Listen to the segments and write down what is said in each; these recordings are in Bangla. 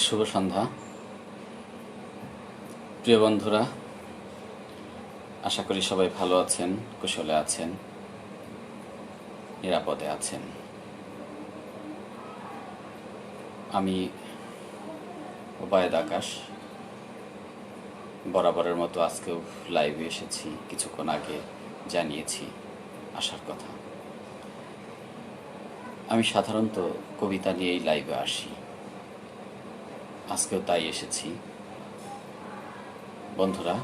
শুভ সন্ধ্যা প্রিয় বন্ধুরা, আশা করি সবাই ভালো আছেন, কুশলে আছেন, নিরাপদে আছেন। আমি ওবায়দ আকাশ বরাবরের মতো আজকেও লাইভে এসেছি। কিছুক্ষণ আগে জানিয়েছি আসার কথা। আমি সাধারণত কবিতা নিয়েই লাইভে আসি, আজকেও তাই এসেছি। বন্ধুরা,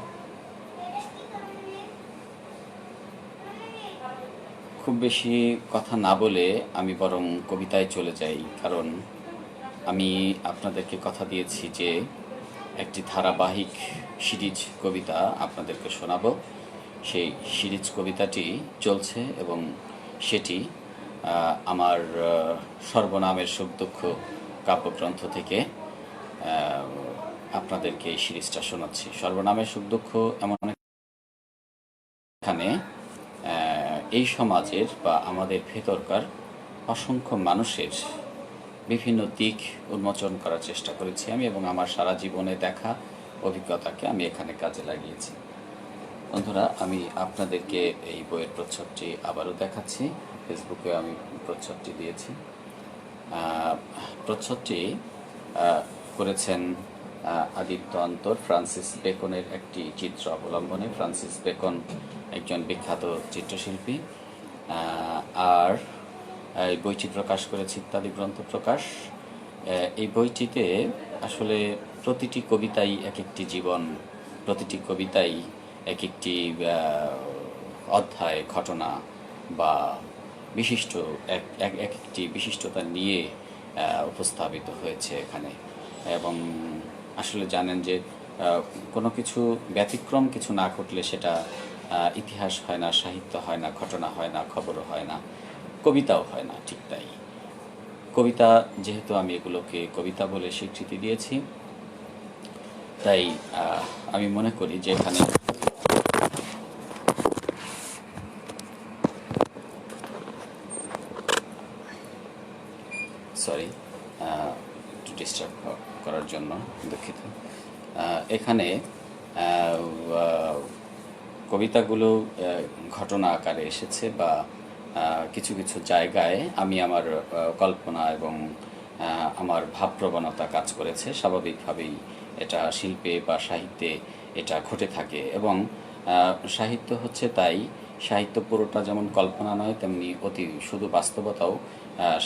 খুব বেশি কথা না বলে আমি বরং কবিতায় চলে যাই, কারণ আমি আপনাদেরকে কথা দিয়েছি যে একটি ধারাবাহিক সিরিজ কবিতা আপনাদেরকে শোনাবো। সেই সিরিজ কবিতাটি চলছে এবং সেটি আমার সর্বনামের সুখ দুঃখ কাব্যগ্রন্থ থেকে আপনাদেরকে এই সিরিজটা শোনাচ্ছি। সর্বনামের সুখ দুঃখ এমন এখানে এই সমাজের বা আমাদের ভেতরকার অসংখ্য মানুষের বিভিন্ন দিক উন্মোচন করার চেষ্টা করেছি আমি, এবং আমার সারা জীবনে দেখা অভিজ্ঞতাকে আমি এখানে কাজে লাগিয়েছি। বন্ধুরা, আমি আপনাদেরকে এই বইয়ের প্রচ্ছদটি আবারও দেখাচ্ছি। ফেসবুকে আমি প্রচ্ছদটি দিয়েছি। প্রচ্ছদটি করেছেন আদিত্য অন্তর, ফ্রান্সিস বেকনের একটি চিত্র অবলম্বনে। ফ্রান্সিস বেকন একজন বিখ্যাত চিত্রশিল্পী, আর এই বইটি প্রকাশ করেছে ইত্যাদি গ্রন্থ প্রকাশ। এই বইটিতে আসলে প্রতিটি কবিতাই এক একটি জীবন, প্রতিটি কবিতাই এক একটি অধ্যায়, ঘটনা বা বিশিষ্ট এক একটি বিশিষ্টতা নিয়ে উপস্থাপিত হয়েছে এখানে। এবং আসলে জানেন যে কোনো কিছু ব্যতিক্রম কিছু না ঘটলে সেটা ইতিহাস হয় না, সাহিত্য হয় না, ঘটনা হয় না, খবরও হয় না, কবিতাও হয় না। ঠিক তাই, কবিতা যেহেতু আমি এগুলোকে কবিতা বলে স্বীকৃতি দিয়েছি, তাই আমি মনে করি যে এখানে একটু ডিস্টার্ব করার জন্য দুঃখিত। এখানে কবিতাগুলো ঘটনা আকারে এসেছে বা কিছু কিছু জায়গায় আমি আমার কল্পনা এবং আমার ভাবপ্রবণতা কাজ করেছে। স্বাভাবিকভাবেই এটা শিল্পে বা সাহিত্যে এটা ঘটে থাকে, এবং সাহিত্য হচ্ছে তাই। সাহিত্য পুরোটা যেমন কল্পনা নয়, তেমনি অতি শুধু বাস্তবতাও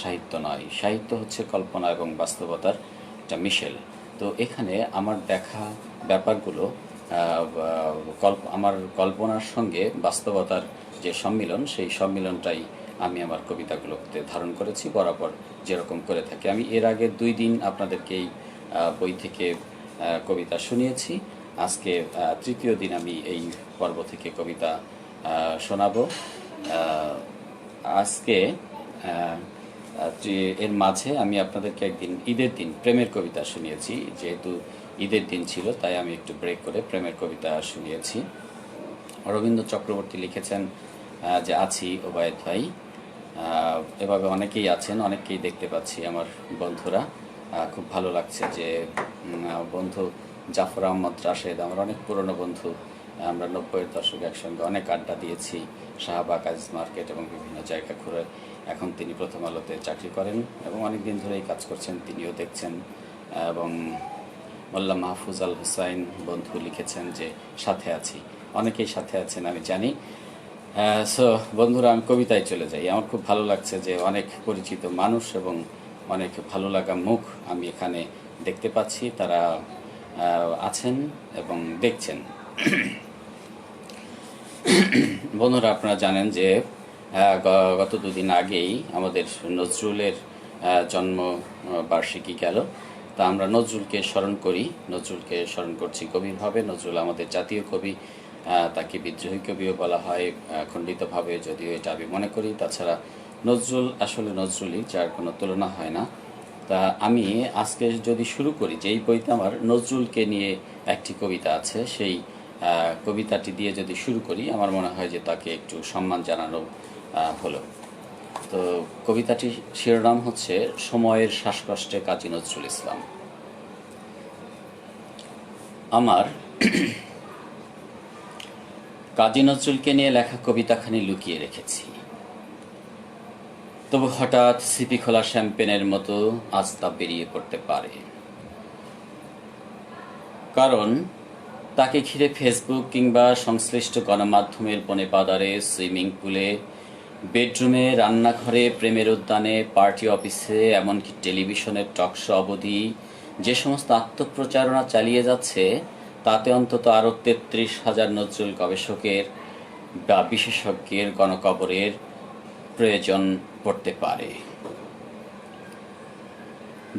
সাহিত্য নয়। সাহিত্য হচ্ছে কল্পনা এবং বাস্তবতার একটা মিশেল। তো এখানে আমার দেখা ব্যাপারগুলো আমার কল্পনার সঙ্গে বাস্তবতার যে সম্মিলন, সেই সম্মিলনটাই আমি আমার কবিতাগুলোতে ধারণ করেছি, বরাবর যেরকম করে থাকি। আমি এর আগে 2 দিন আপনাদেরকে এই বই থেকে কবিতা শুনিয়েছি। আজকে 3য় দিন আমি এই পর্ব থেকে কবিতা শোনাবো। আজকে এর মাঝে আমি আপনাদেরকে একদিন ঈদের দিন প্রেমের কবিতা শুনিয়েছি। যেহেতু ঈদের দিন ছিল, তাই আমি একটু ব্রেক করে প্রেমের কবিতা শুনিয়েছি। রবীন্দ্র চক্রবর্তী লিখেছেন যে আছি ওবায়দ ভাই। এভাবে অনেকেই আছেন, অনেককেই দেখতে পাচ্ছি আমার বন্ধুরা। খুব ভালো লাগছে যে বন্ধু জাফর আহমদ রাশেদ, আমার অনেক পুরনো বন্ধু। আমরা 90-এর দশকে একসঙ্গে অনেক আড্ডা দিয়েছি, শাহবাগ, আজিজ মার্কেট এবং বিভিন্ন জায়গা ঘুরে। এখন তিনি প্রথম আলোতে চাকরি করেন এবং অনেক দিন ধরেই কাজ করছেন, তিনিও দেখছেন। এবং মোল্লা মাহফুজ আল হুসাইন বন্ধু লিখেছেন যে সাথে আছি। অনেকেই সাথে আছেন আমি জানি। সো বন্ধুরা, আমি কবিতায় চলে যাই। আমার খুব ভালো লাগছে যে অনেক পরিচিত মানুষ এবং অনেক ভালো লাগা মুখ আমি এখানে দেখতে পাচ্ছি, তারা আছেন এবং দেখছেন। বন্ধুরা, আপনারা জানেন যে গত 2 দিন আগেই আমাদের নজরুলের জন্ম বার্ষিকী গেল। তা আমরা নজরুলকে স্মরণ করি, নজরুলকে স্মরণ করছি গভীরভাবে। নজরুল আমাদের জাতীয় কবি, তাকে বিদ্রোহী কবিও বলা হয় খণ্ডিতভাবে, যদিও এটা আমি মনে করি। তাছাড়া নজরুল আসলে নজরুলই, যার কোনো তুলনা হয় না। তা আমি আজকে যদি শুরু করি, যে এই বইতে আমার নজরুলকে নিয়ে একটি কবিতা আছে, সেই কবিতাটি দিয়ে যদি শুরু করি, আমার মনে হয় যে তাকে একটু সম্মান জানানো হলো। তো কবিতাটির শিরোনাম হচ্ছে সময়ের শ্বাসকষ্টে কাজী নজরুল ইসলাম। আমার কাজী নজরুলকে নিয়ে লেখা কবিতাখানি লুকিয়ে রেখেছি, তবু হঠাৎ সিপি খোলা শ্যাম্পেনের মতো আজ তা বেরিয়ে পড়তে পারে। কারণ তাকে ঘিরে ফেসবুক কিংবা সংশ্লিষ্ট গণমাধ্যমের বনেপাদারে, সুইমিং পুলে, বেডরুমে, রান্নাঘরে, প্রেমের উদ্যানে, পার্টি অফিসে, এমনকি টেলিভিশনের টকশো অবধি যে সমস্ত আত্মপ্রচারণা চালিয়ে যাচ্ছে, তাতে অন্তত আরও ৩৩,০০০ নজরুল গবেষকের বা বিশেষজ্ঞের গণকবরের প্রয়োজন পড়তে পারে,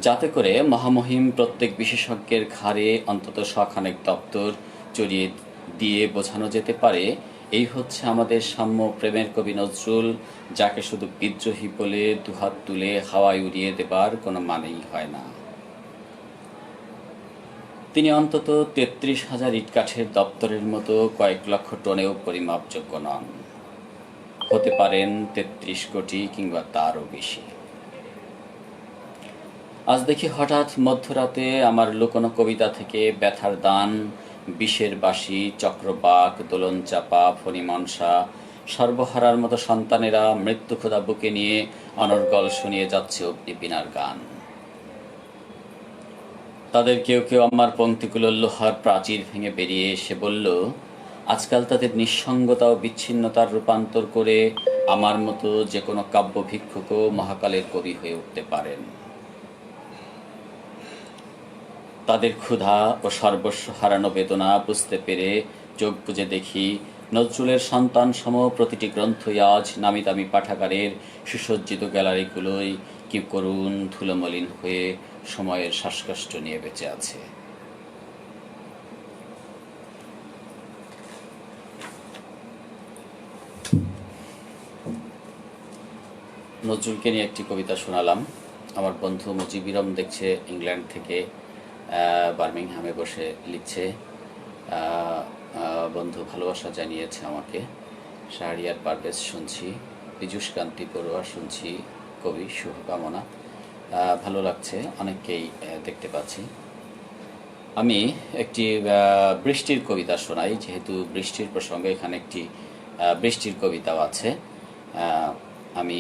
যাতে করে মহামহিম প্রত্যেক বিশেষজ্ঞের ঘাড়ে অন্তত শখানেক দপ্তর চড়িয়ে দিয়ে বোঝানো যেতে পারে, এই হচ্ছে আমাদের সাম্য প্রেমের কবি নজরুল, যাকে শুধু বিদ্রোহী বলে দুহাত তুলে হাওয়ায় উড়িয়ে দেবার কোনো মানেই হয় না। তিনি অন্তত ৩৩,০০০ ইটকাঠের দপ্তরের মতো কয়েক লক্ষ টনেও পরিমাপযোগ্য নন, হতে পারেন ৩৩ কোটি কিংবা তারও বেশি। আজ দেখি হঠাৎ মধ্যরাতে আমার লুকোনো কবিতা থেকে ব্যথার দান, বিষের বাঁশি, চক্রবাক, দোলন চাপা, ফণিমনসা, সর্বহারার মতো সন্তানেরা মৃত্যু ক্ষুধা বুকে নিয়ে অনর্গল শুনিয়ে যাচ্ছে অগ্নিবীণার গান। তাদের কেউ কেউ আমার পংক্তিগুলোর লোহার প্রাচীর ভেঙে বেরিয়ে এসে বলল, আজকাল তাদের নিঃসঙ্গতা ও বিচ্ছিন্নতার রূপান্তর করে আমার মতো যে কোনো কাব্য ভিক্ষুকও মহাকালের কবি হয়ে উঠতে পারেন। তাদের ক্ষুধা ও সর্বস্ব হারানো বেদনা বুঝতে পেরে চোখ বুজে দেখি নজরুলের সন্তান সম প্রতিটি গ্রন্থই আজ নামি দামি পাঠাগারের সুসজ্জিত গ্যালারিগুলোই কি করুণ ধুলোমলিন হয়ে সময়ের শ্বাসকষ্ট নিয়ে বেঁচে আছে। নজরুলকে নিয়ে একটি কবিতা শোনালাম। আমার বন্ধু মুজিবিরম দেখছে ইংল্যান্ড থেকে বার্মিংহামে বসে লিখছে। বন্ধু ভালোবাসা জানিয়েছে আমাকে। শাহরিয়ার পারভেজ শুনছি, পীযূষ কান্তি বড়ুয়া শুনছি, কবি শুভকামনা। ভালো লাগছে, অনেককেই দেখতে পাচ্ছি। আমি একটি বৃষ্টির কবিতা শোনাই, যেহেতু বৃষ্টির প্রসঙ্গে এখানে একটি বৃষ্টির কবিতাও আছে। আমি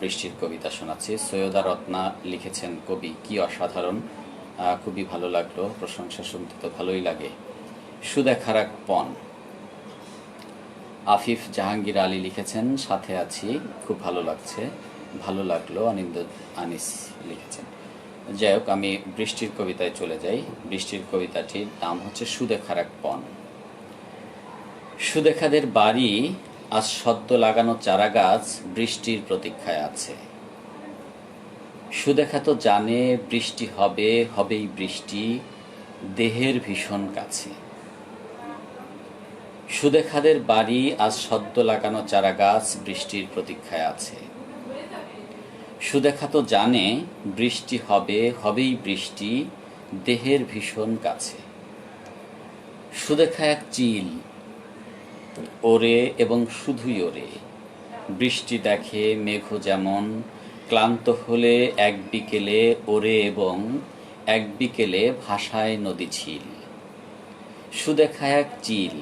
বৃষ্টির কবিতা শোনাচ্ছি। সৈয়দা রত্না লিখেছেন, কবি কি অসাধারণ, খুবই ভালো লাগলো, প্রশংসা শুনতে তো ভালোই লাগে। সুদেখার এক পণ। আফিফ জাহাঙ্গীর আলী লিখেছেন, সাথে আছি, খুব ভালো লাগছে, ভালো লাগলো। অনিন্দ আনিস লিখেছেন। যাই হোক, আমি বৃষ্টির কবিতায় চলে যাই। বৃষ্টির কবিতাটির নাম হচ্ছে সুদেখার এক পণ। সুদেখাদের বাড়ি আজ সদ্য লাগানো চারা গাছ বৃষ্টির প্রতীক্ষায় আছে। সুদেখা তো জানে বৃষ্টি হবে, হবেই বৃষ্টি, দেহের ভীষণ কাছে। সুদেখাদের বাড়ি আজ সদ্য লাগানো চারা গাছ বৃষ্টির প্রতীক্ষায় আছে। সুদেখা তো জানে বৃষ্টি হবে, হবেই বৃষ্টি, দেহের ভীষণ কাছে। সুদেখা এক চিল, ওরে এবং শুধুই ওরে। বৃষ্টি দেখে মেঘ যেমন, ক্লান্ত হলে এক বিকেলে ওরে এবং এক বিকেলে ভাষায় নদী ছিল। সুদেখা এক চিল,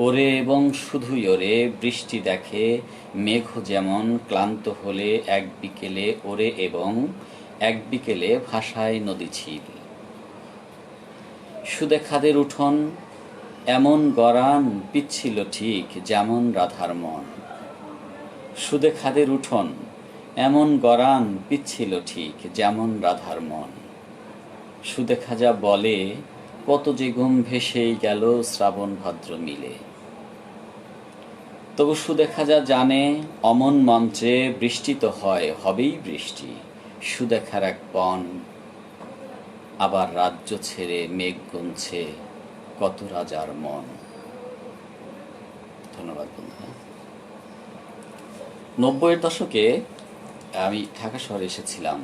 ওরে এবং শুধুই ওরে। বৃষ্টি দেখে মেঘ যেমন, ক্লান্ত হলে এক বিকেলে ওরে এবং এক বিকেলে ভাষায় নদী ছিল। সুদেখাদের উঠোন এমন গরান পিচ্ছিল ঠিক যেমন রাধার মন। সুদেখাদের উঠোন এমন গরান পিচ্ছিল ঠিক যেমন রাধার মন। সুদেখা যা বলে কত যে ঘুম ভেসেই গেল শ্রাবণ ভাদ্র মিলে। তবু সুদেখা যা জানে অমন মন্ত্রে বৃষ্টি তো হয়, হবেই বৃষ্টি। সুদেখার এক পণ, আবার রাজ্য ছেড়ে মেঘ গুনছে কত রাজার মন। ধন্যবাদ বন্ধুরা। 90-এর দশকে আমি ঢাকা শহরে এসেছিলাম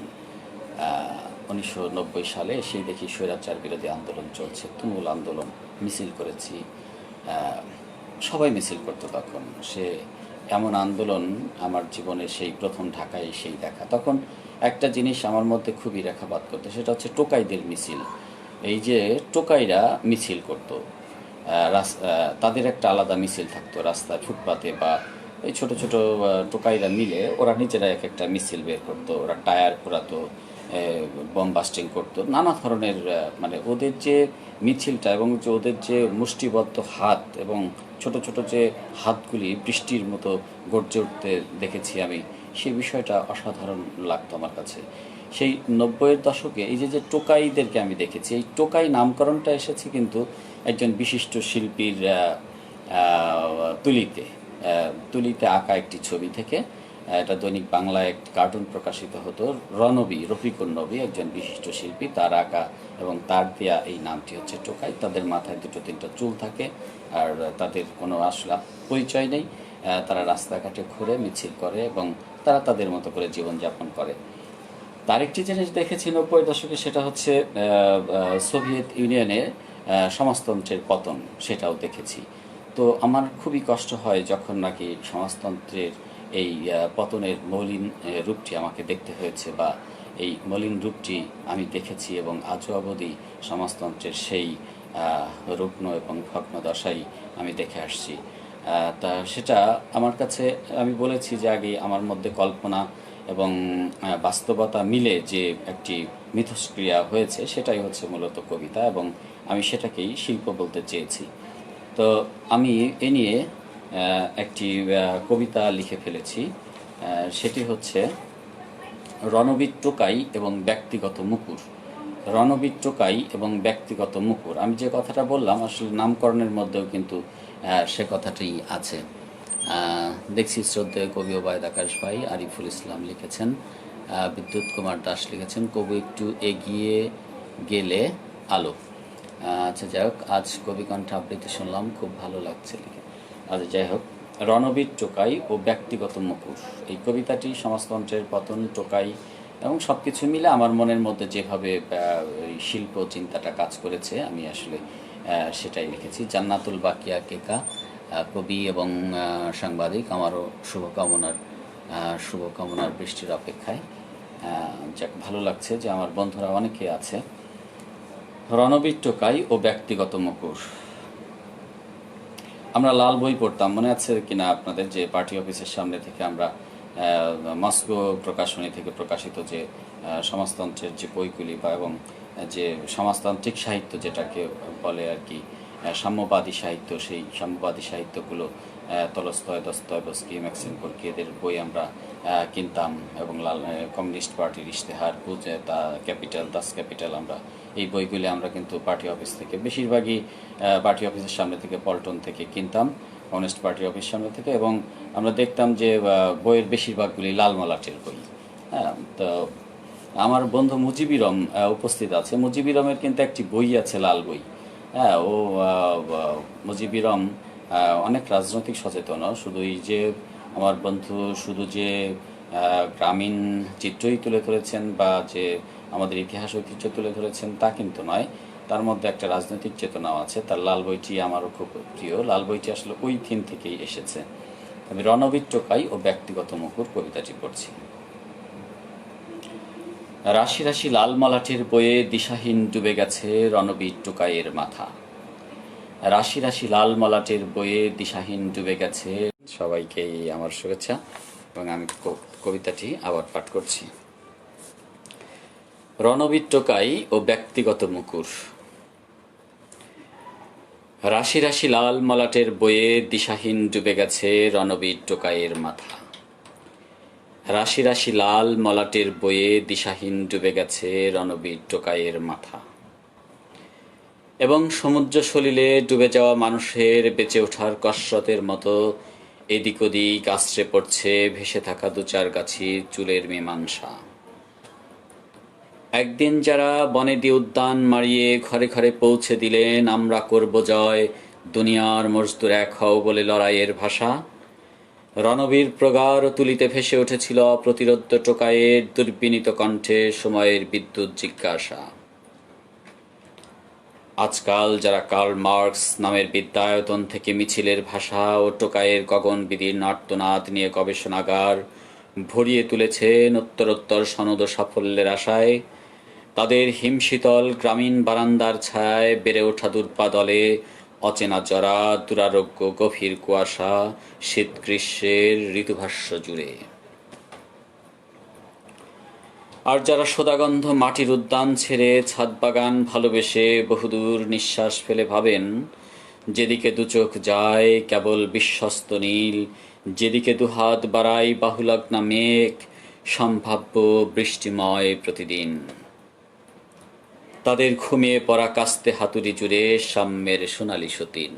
1990 সালে। সেই দেখি স্বৈরাচার বিরোধী আন্দোলন চলছে, তুমুল আন্দোলন, মিছিল করেছি। সবাই মিছিল করতো তখন। সে এমন আন্দোলন আমার জীবনে সেই প্রথম ঢাকায় সেই দেখা। তখন একটা জিনিস আমার মধ্যে খুবই রেখাপাত করতো, সেটা হচ্ছে টোকাইদের মিছিল। এই যে টোকাইরা মিছিল করত, তাদের একটা আলাদা মিছিল থাকতো রাস্তায়, ফুটপাতে, বা এই ছোট ছোট টোকাইরা মিলে ওরা নিজেরা এক একটা মিছিল বের করতো, ওরা টায়ার পোড়াতো, বম বাস্টিং করতো, নানা ধরনের মানে ওদের যে মিছিলটা এবং যে ওদের যে মুষ্টিবদ্ধ হাত এবং ছোট ছোট যে হাতগুলি বৃষ্টির মতো গর্জে উঠতে দেখেছি আমি, সেই বিষয়টা অসাধারণ লাগতো আমার কাছে। সেই 90-এর দশকে এই যে যে টোকাইদেরকে আমি দেখেছি, এই টোকাই নামকরণটা এসেছে কিন্তু একজন বিশিষ্ট শিল্পীর তুলিতে তুলিতে আঁকা একটি ছবি থেকে। এটা দৈনিক বাংলায় একটি কার্টুন প্রকাশিত হতো। রফিকুন নবী একজন বিশিষ্ট শিল্পী, তার আঁকা এবং তার দেয়া এই নামটি হচ্ছে টোকাই। তাদের মাথায় দুটো তিনটা চুল থাকে, আর তাদের কোনো আসলে পরিচয় নেই। তারা রাস্তাঘাটে ঘুরে মিছিল করে এবং তারা তাদের মতো করে জীবনযাপন করে। তার একটি জিনিস দেখেছি 90-এর দশকে, সেটা হচ্ছে সোভিয়েত ইউনিয়নের সমাজতন্ত্রের পতন, সেটাও দেখেছি। তো আমার খুবই কষ্ট হয় যখন নাকি সমাজতন্ত্রের এই পতনের মলিন রূপটি আমাকে দেখতে হয়েছে, বা এই মলিন রূপটি আমি দেখেছি এবং আজও অবধি সমাজতন্ত্রের সেই রুগ্ন এবং ভগ্ন দশাই আমি দেখে আসছি। তা সেটা আমার কাছে, আমি বলেছি যে আগে, আমার মধ্যে কল্পনা এবং বাস্তবতা মিলে যে একটি মিথস্ক্রিয়া হয়েছে, সেটাই হচ্ছে মূলত কবিতা, এবং আমি সেটাকেই শিল্প বলতে চেয়েছি। তো আমি এ নিয়ে একটি কবিতা লিখে ফেলেছি। সেটি হচ্ছে রণবীর টোকাই এবং ব্যক্তিগত মুকুর। রণবীর টোকাই এবং ব্যক্তিগত মুকুর, আমি যে কথাটা বললাম আসলে নামকরণের মধ্যেও কিন্তু সে কথাটি আছে। দেখছি শ্রদ্ধেয় কবি ওবায়দ আকাশ ভাই, আরিফুল ইসলাম লিখেছেন, বিদ্যুৎ কুমার দাস লিখেছেন কবি একটু এগিয়ে গেলে আলো। আচ্ছা যাই হোক, আজ কবি কণ্ঠ আবৃত্তি শুনলাম, খুব ভালো লাগছে লিখে। আচ্ছা যাই হোক, রণবীর টোকাই ও ব্যক্তিগত মুকুর, এই কবিতাটি সমাজতন্ত্রের পতন, টোকাই এবং সব কিছু মিলে আমার মনের মধ্যে যেভাবে এই শিল্প চিন্তাটা কাজ করেছে, আমি আসলে সেটাই লিখেছি। জান্নাতুল বাকিয়া কেকা, কবি এবং সাংবাদিক, আমারও শুভকামনার বৃষ্টির অপেক্ষায়। যাক, ভালো লাগছে যে আমার বন্ধুরা অনেকে আছে। রণবীর টোকাই ও ব্যক্তিগত মুকুর। আমরা লাল বই পড়তাম, মনে আছে কিনা আপনাদের, যে পার্টি অফিসের সামনে থেকে আমরা মস্কো প্রকাশনী থেকে প্রকাশিত যে সমাজতন্ত্রের যে বইগুলি, বা এবং যে সমাজতান্ত্রিক সাহিত্য যেটাকে বলে আর কি, সাম্যবাদী সাহিত্য, সেই সাম্যবাদী সাহিত্যগুলো, তলস্তয়, দস্তয়েভস্কি, ম্যাক্সিম গোর্কি, এদের বই আমরা কিনতাম, এবং কমিউনিস্ট পার্টির ইশতেহার, দাস ক্যাপিটাল, আমরা এই বইগুলি আমরা কিন্তু পার্টি অফিস থেকে, বেশিরভাগই পার্টি অফিসের সামনে থেকে, পল্টন থেকে কিনতাম, কমিউনিস্ট পার্টি অফিস সামনে থেকে, এবং আমরা দেখতাম যে বইয়ের বেশিরভাগগুলি লাল মলাটের বই। হ্যাঁ, তো আমার বন্ধু মুজিবিরম উপস্থিত আছে। মুজিবিরমের কিন্তু একটি বই আছে, লাল বই। হ্যাঁ, ও মুজিবিরম অনেক রাজনৈতিক সচেতন। শুধু এই যে আমার বন্ধু শুধু যে গ্রামীণ চিত্রই তুলে ধরেছেন বা যে আমাদের ইতিহাস ঐতিহ্য তুলে ধরেছেন তা কিন্তু নয়, তার মধ্যে একটা রাজনৈতিক চেতনাও আছে। তার লাল বইটি আমারও খুব প্রিয়। লাল বইটি আসলে ওই থিম থেকেই এসেছে। আমি রণবীর টোকাই ও ব্যক্তিগত মুকুর কবিতাটি পড়ছি। রাশি রাশি লাল মলাটের বয়ে দিশাহীন ডুবে গেছে রণবীর টোকাইয়ের মাথা। রাশি রাশি লাল মলাটের বয়ে দিশাহীন ডুবে গেছে। সবাইকেই আমার শুভেচ্ছা, এবং আমি কবিতাটি আবার পাঠ করছি। রণবীর টোকাই ও ব্যক্তিগত মুকুর। রাশি রাশি লাল মলাটের বয়ে দিশাহীন ডুবে গেছে রণবীর টোকাইয়ের মাথা। রাশি রাশি লাল মলাটের বয়ে দিশাহীন ডুবে গেছে রণবীর টোকাইয়ের মাথা। এবং সমুদ্র সলিলে ডুবে যাওয়া মানুষের বেঁচে ওঠার কসরতের মতো এদিক ওদিক আশ্রে পড়ছে ভেসে থাকা দু চার গাছি চুলের মীমাংসা। একদিন যারা বনেদি উদ্যান মারিয়ে ঘরে ঘরে পৌঁছে দিলেন আমরা করব জয়, দুনিয়ার মজদুর এক হও বলে লড়াইয়ের ভাষা, রণবীর প্রগাঢ় তুলিতে ভেসে উঠেছিল প্রতিরোধ টোকাইয়ের দুর্বিনীত কণ্ঠে সময়ের বিদ্যুৎ জিজ্ঞাসা। আজকাল যারা কার্ল মার্কস নামের বিদ্যায়তন থেকে মিছিলের ভাষা ও টোকাইয়ের গগনবিদীর্ণ আর্তনাদ নিয়ে গবেষণাগার ভরিয়ে তুলেছেন উত্তরোত্তর সনদ ও সাফল্যের আশায়, তাদের হিমশীতল গ্রামীণ বারান্দার ছায়ায় বেড়ে ওঠা দূর্বাদলে অচেনা জরা, দুরারোগ্য গভীর কুয়াশা, শীত গ্রীষ্মের ঋতুভাষ্য জুড়ে। আর যারা সদাগন্ধ মাটির উদ্যান ছেড়ে ছাদ বাগান ভালোবেসে বহুদূর নিঃশ্বাস ফেলে ভাবেন, যেদিকে দুচোখ যায় কেবল বিশ্বস্ত নীল, যেদিকে দুহাত বাড়াই বাহুলগ্না মেঘ, সম্ভাব্য বৃষ্টিময় প্রতিদিন। তাদের ঘুমিয়ে পড়া কাস্তে হাতুড়ি জুড়ে সাম্যের সোনালি সতীন।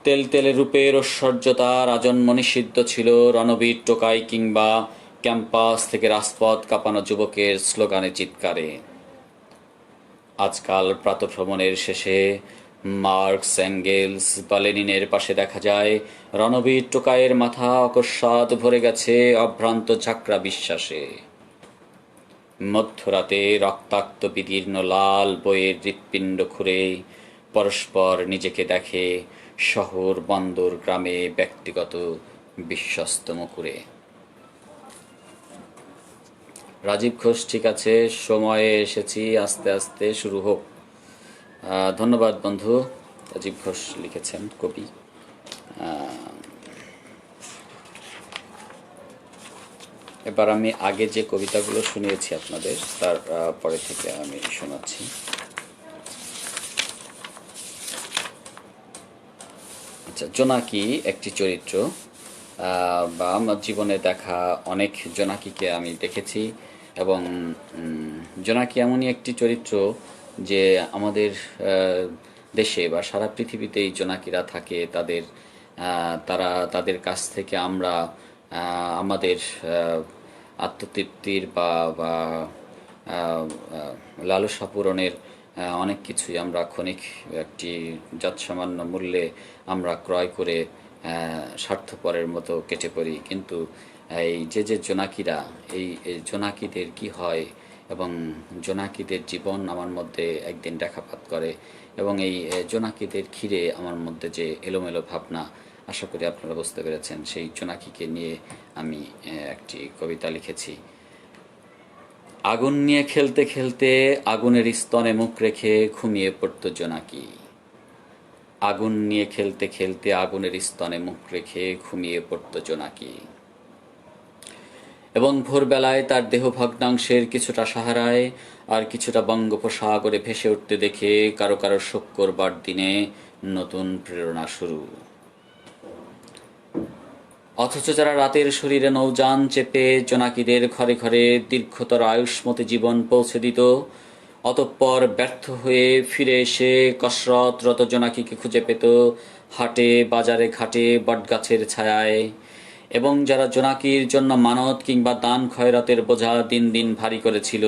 তেলতেলে রূপের ঐশ্বর্যতার আজন্ম নিষিদ্ধ ছিল রণবীর টোকাই কিংবা ক্যাম্পাস থেকে রাজপথ কাঁপানো যুবকের স্লোগানে চিৎকারে। আজকাল প্রাতঃভ্রমণের শেষে মার্কস, অ্যাঙ্গেলস বা লেনিনের পাশে দেখা যায় রণবীর টোকাইয়ের মাথা অকস্মাৎ ভরে গেছে অভ্রান্ত ঝাঁকড়া বিশ্বাসে। মধ্যরাতে রক্তাক্ত বিদীর্ণ লাল বইয়ের হৃৎপিণ্ড খুঁড়ে পরস্পর নিজেকে দেখে শহর বন্দর গ্রামে ব্যক্তিগত বিশ্বস্ত মুকুরে। রাজীব ঘোষ, ঠিক আছে, সময়ে এসেছি, আস্তে আস্তে শুরু হোক। ধন্যবাদ বন্ধু। রাজীব ঘোষ লিখেছেন, কবি। এবার আমি আগে যে কবিতাগুলো শুনিয়েছি আপনাদের তার পরে থেকে আমি শোনাচ্ছি। আচ্ছা, জোনাকি একটি চরিত্র, বা আমার জীবনে দেখা অনেক জোনাকিকে আমি দেখেছি, এবং জোনাকি এমনই একটি চরিত্র যে আমাদের দেশে বা সারা পৃথিবীতেই জোনাকিরা থাকে। তারা তাদের কাছ থেকে আমরা আমাদের আত্মতৃপ্তির বা লালসা পূরণের অনেক কিছুই আমরা ক্ষণিক একটি যৎসামান্য মূল্যে আমরা ক্রয় করে স্বার্থপরের মতো কেটে পড়ি। কিন্তু এই যে জোনাকিরা, এই জোনাকিদের কি হয় এবং জোনাকিদের জীবন আমার মধ্যে একদিন দেখাপাত করে, এবং এই জোনাকিদের ঘিরে আমার মধ্যে যে এলোমেলো ভাবনা, আশা করি আপনারা বুঝতে পেরেছেন। সেই জোনাকিকে নিয়ে আমি একটি কবিতা লিখেছি। আগুন নিয়ে খেলতে খেলতে আগুনের স্তনে মুখ রেখে ঘুমিয়ে পড়ত জোনাকি। আগুন নিয়ে খেলতে খেলতে আগুনের স্তনে মুখ রেখে ঘুমিয়ে পড়ত জোনাকি। এবং ভোরবেলায় তার দেহ ভগ্নাংশের কিছুটা সাহারায় আর কিছুটা বঙ্গোপসাগরে ভেসে উঠতে দেখে কারো কারো শোক করবার দিনে নতুন প্রেরণা শুরু। অথচ যারা রাতের শরীরে নৌযান চেপে জোনাকিদের ঘরে ঘরে দীর্ঘতর আয়ুষ্মতি জীবন পৌঁছে দিত, অতঃপর ব্যর্থ হয়ে ফিরে এসে কসরতরত জোনাকিকে খুঁজে পেত হাটে, বাজারে, ঘাটে, বটগাছের ছায়ায়। এবং যারা জোনাকির জন্য মানত কিংবা দান খয়রাতের বোঝা দিন দিন ভারী করেছিল,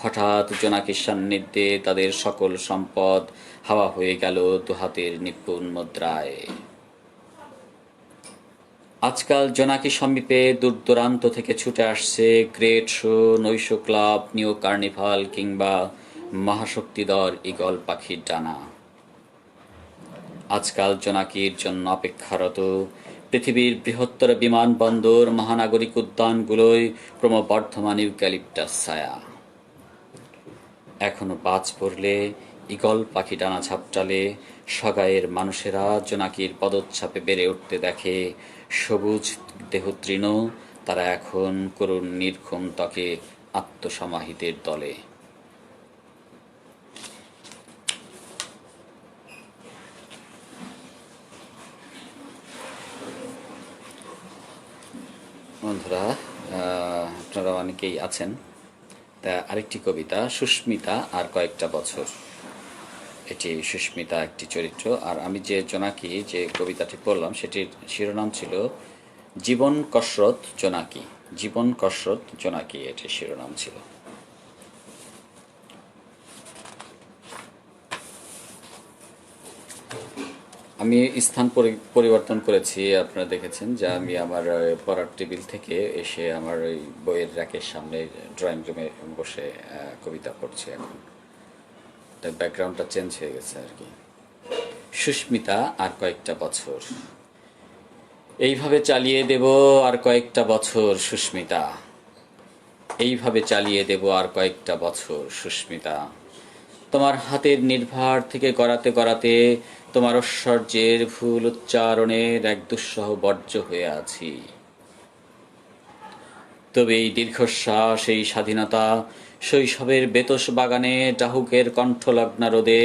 হঠাৎ জোনাকির সান্নিধ্যে তাদের সকল সম্পদ হাওয়া হয়ে গেল দুহাতের নিপুণ মুদ্রায়। আজকাল জোনাকি সমীপে দূর দূরান্ত থেকে ছুটে আসছে গ্রেট শো, নৈশ ক্লাব, নিউ কার্নিভাল কিংবা মহাশক্তিধর ঈগল পাখির ডানা। আজকাল জোনাকির জন্য অপেক্ষারত পৃথিবীর বৃহত্তর বিমানবন্দর, মহানাগরিক উদ্যানগুলোয় ক্রমবর্ধমান ইউক্যালিপটাস ছায়া। এখনো বাজ পড়লে, ঈগল পাখি ডানা ঝাপটালে, সগায়ের মানুষেরা জোনাকির পদচ্ছাপে বেড়ে উঠতে দেখে সবুজ দেহতৃণ। তারা এখন করুণ নির্ঘুম ত্বকে আত্মসমাহিতের দলে। বন্ধুরা, আপনারা অনেকেই আছেন। তা আরেকটি কবিতা, সুস্মিতা আর কয়েকটা বছর। এটি সুস্মিতা একটি চরিত্র, আর আমি যে জোনাকি যে কবিতাটি পড়লাম সেটির শিরোনাম ছিল জীবন কসরত জোনাকি। জীবন কসরত জোনাকি এটির শিরোনাম ছিল। আমি স্থান পরিবর্তন করেছি, আপনারা দেখেছেন যে আমি আমার পড়ার টেবিল থেকে এসে আমার ওই বইয়ের র্যাকের সামনে ড্রয়িং রুমে বসে কবিতা পড়ছি। এখন তাই ব্যাকগ্রাউন্ডটা চেঞ্জ হয়ে গেছে আর কি। সুস্মিতা আর কয়েকটা বছর, এইভাবে চালিয়ে দেব আর কয়েকটা বছর সুস্মিতা। এইভাবে চালিয়ে দেব আর কয়েকটা বছর সুস্মিতা। তোমার হাতের নির্ভার থেকে করাতে করাতে তোমার ঐশ্বর্যের ভুল উচ্চারণের এক দুঃসহ বর্জ্য হয়ে আছি। তবে এই দীর্ঘশ্বাস, এই স্বাধীনতা, শৈশবের বেতস বাগানে ডাহুকের কণ্ঠলগ্না রোদে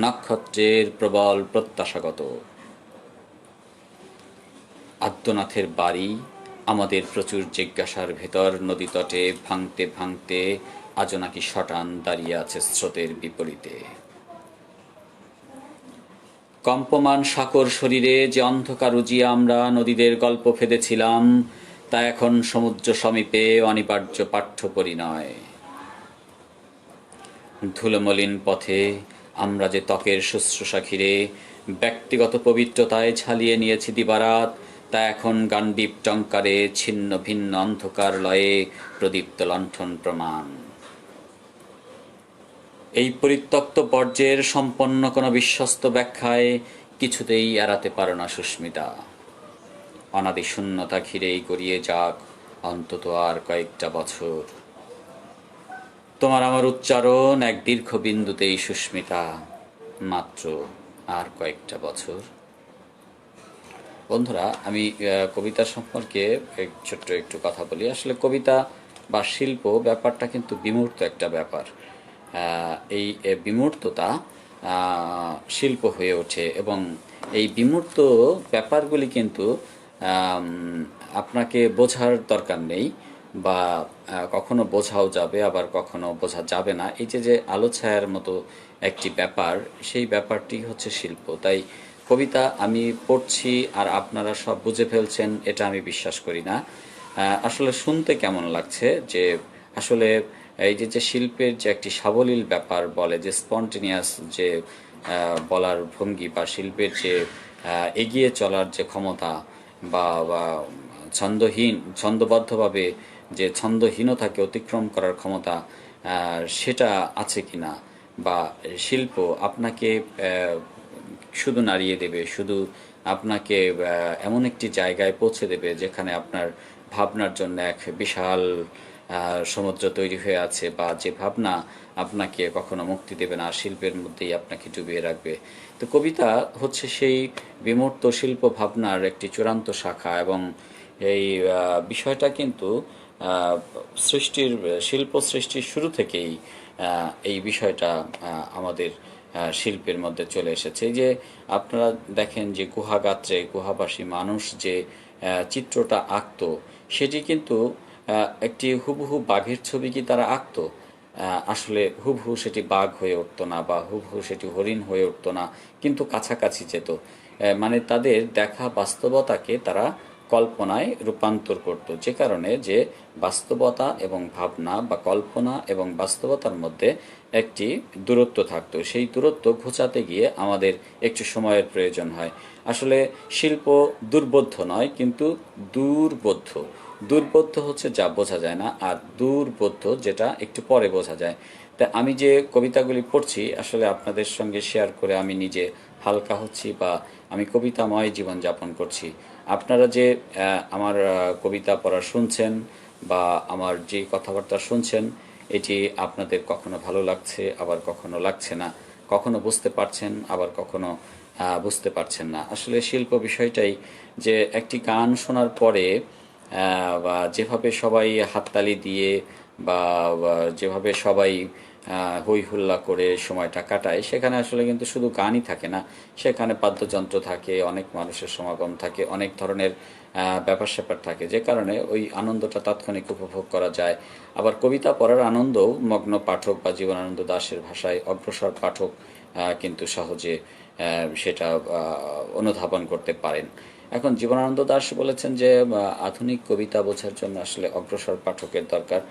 নক্ষত্রের প্রবল প্রত্যাশাগত। আদ্যনাথের বাড়ি আমাদের প্রচুর জিজ্ঞাসার ভেতর নদীতটে ভাঙতে ভাঙতে আজও নাকি শটান দাঁড়িয়ে আছে স্রোতের বিপরীতে। কম্পমান সাকর শরীরে যে অন্ধকার উজিয়ে আমরা নদীদের গল্প ফেঁদেছিলাম, তা এখন সমুদ্র সমীপে অনিবার্য পাঠ্য পরিণয়। ধুলোমলিন পথে আমরা যে ত্বকের শুশ্রূষা ঘিরে ব্যক্তিগত পবিত্রতায় ঝালিয়ে নিয়েছি দিবারাত, তা এখন গান্ডীব টঙ্কারে ছিন্ন ভিন্ন অন্ধকার লয়ে প্রদীপ্ত লণ্ঠন প্রমাণ। এই পরিত্যক্ত বর্জ্যের সম্পন্ন কোনো বিশ্বস্ত ব্যাখ্যায় কিছুতেই এড়াতে পারো না সুস্মিতা। অনাদি শূন্যতা ঘিরেই গড়িয়ে যাক অন্তত আর কয়েকটা বছর। তোমার আমার উচ্চারণ এক দীর্ঘ বিন্দুতেই সুস্মিতা, মাত্র আর কয়েকটা বছর। বন্ধুরা, আমি কবিতা সম্পর্কে ছোট্ট একটু কথা বলি। আসলে কবিতা বা শিল্প ব্যাপারটা কিন্তু বিমূর্ত একটা ব্যাপার। এই বিমূর্ততা শিল্প হয়ে ওঠে এবং এই বিমূর্ত ব্যাপারগুলি কিন্তু আপনাকে বোঝার দরকার নেই, বা কখনো বোঝাও যাবে, আবার কখনো বোঝা যাবে না। এই যে আলো ছায়ার মতো একটি ব্যাপার, সেই ব্যাপারটি হচ্ছে শিল্প। তাই কবিতা আমি পড়ছি আর আপনারা সব বুঝে ফেলছেন, এটা আমি বিশ্বাস করি না। আসলে শুনতে কেমন লাগছে যে আসলে এই যে শিল্পের যে একটি সাবলীল ব্যাপার বলে, যে স্পন্টেনিয়াস যে বলার ভঙ্গি, বা শিল্পের যে এগিয়ে চলার যে ক্ষমতা, বা ছন্দবদ্ধভাবে যে ছন্দহীনতাকে অতিক্রম করার ক্ষমতা, সেটা আছে কিনা, বা শিল্প আপনাকে শুধু নাড়িয়ে দেবে, শুধু আপনাকে এমন একটি জায়গায় পৌঁছে দেবে যেখানে আপনার ভাবনার জন্য এক বিশাল সমুদ্র তৈরি হয়ে আছে, বা যে ভাবনা আপনাকে কখনো মুক্তি দেবে না, শিল্পের মধ্যেই আপনাকে ডুবিয়ে রাখবে। তো কবিতা হচ্ছে সেই বিমূর্ত শিল্প ভাবনার একটি চূড়ান্ত শাখা, এবং এই বিষয়টা কিন্তু সৃষ্টির শিল্প সৃষ্টির শুরু থেকেই এই বিষয়টা আমাদের শিল্পের মধ্যে চলে এসেছে। এই যে আপনারা দেখেন যে গুহাগাত্রে গুহাবাসী মানুষ যে চিত্রটা আঁকতো, সেটি কিন্তু একটি হুবহু বাঘের ছবি কি তারা আঁকতো? আসলে হুবহু সেটি বাঘ হয়ে উঠতো না, বা হুবহু সেটি হরিণ হয়ে উঠতো না, কিন্তু কাছাকাছি যেত। মানে তাদের দেখা বাস্তবতাকে তারা কল্পনায় রূপান্তর করত, যে কারণে যে বাস্তবতা এবং ভাবনা, বা কল্পনা এবং বাস্তবতার মধ্যে একটি দূরত্ব থাকতো। সেই দূরত্ব ঘোচাতে গিয়ে আমাদের একটু সময়ের প্রয়োজন হয়। আসলে শিল্প দুর্বোধ্য নয়, কিন্তু দুর্বোধ্য। দুর্বোধ্য হচ্ছে যা বোঝা যায় না, আর দুর্বোধ্য যেটা একটু পরে বোঝা যায়। তা আমি যে কবিতাগুলি পড়ছি, আসলে আপনাদের সঙ্গে শেয়ার করে আমি নিজে হালকা হচ্ছি, বা আমি কবিতাময় জীবনযাপন করছি। আপনারা যে আমার কবিতা পড়া শুনছেন, বা আমার যে কথাবার্তা শুনছেন, এটি আপনাদের কখনো ভালো লাগছে, আবার কখনো লাগছে না, কখনো বুঝতে পারছেন, আবার কখনো বুঝতে পারছেন না। আসলে শিল্প বিষয়টাই যে একটি গান শোনার পরে বা যেভাবে সবাই হাততালি দিয়ে, বা যেভাবে সবাই হই হুল্লা করে সময়টা কাটায়, সেখানে আসলে কিন্তু শুধু গানই থাকে না, সেখানে বাদ্যযন্ত্র থাকে, অনেক মানুষের সমাগম থাকে, অনেক ধরনের ব্যাপার স্যাপার থাকে, যে কারণে ওই আনন্দটা তাৎক্ষণিক উপভোগ করা যায়। আবার কবিতা পড়ার আনন্দও মগ্ন পাঠক বা জীবনানন্দ দাশের ভাষায় অগ্রসর পাঠক কিন্তু সহজে সেটা অনুধাবন করতে পারেন। এখন জীবনানন্দ দাশ বলেছেন যে আধুনিক কবিতা বোঝার জন্য আসলে অগ্রসর পাঠকের দরকার।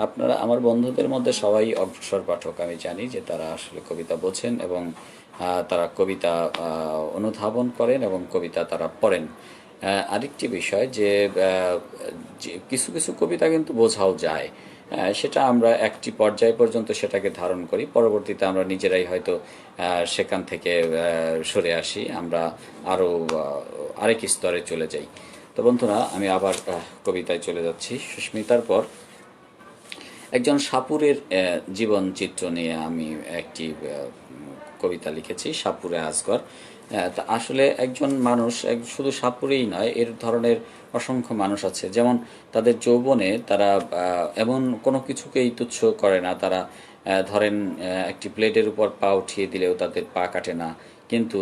আপনারা আমার বন্ধুদের মধ্যে সবাই অগ্রসর পাঠক, আমি জানি যে তারা আসলে কবিতা বোঝেন, এবং তারা কবিতা অনুধাবন করেন, এবং কবিতা তারা পড়েন। আরেকটি বিষয় যে কিছু কিছু কবিতা কিন্তু বোঝাও যায়, সেটা আমরা একটি পর্যায় পর্যন্ত সেটাকে ধারণ করি, পরবর্তীতে আমরা নিজেরাই হয়তো সেখান থেকে সরে আসি, আমরা আরও আরেক স্তরে চলে যাই। তো বন্ধুরা, আমি আবার কবিতায় চলে যাচ্ছি। সুস্মিতার পর একজন সাপুরের জীবন চিত্র নিয়ে আমি একটি কবিতা লিখেছি, সাপুরে আজগর। তা আসলে একজন মানুষ শুধু সাপুরেই নয়, এর ধরনের অসংখ্য মানুষ আছে। যেমন তাদের যৌবনে তারা এমন কোনো কিছুকেই তুচ্ছ করে না। তারা ধরেন একটি প্লেটের উপর পা উঠিয়ে দিলেও তাদের পা কাটে না। কিন্তু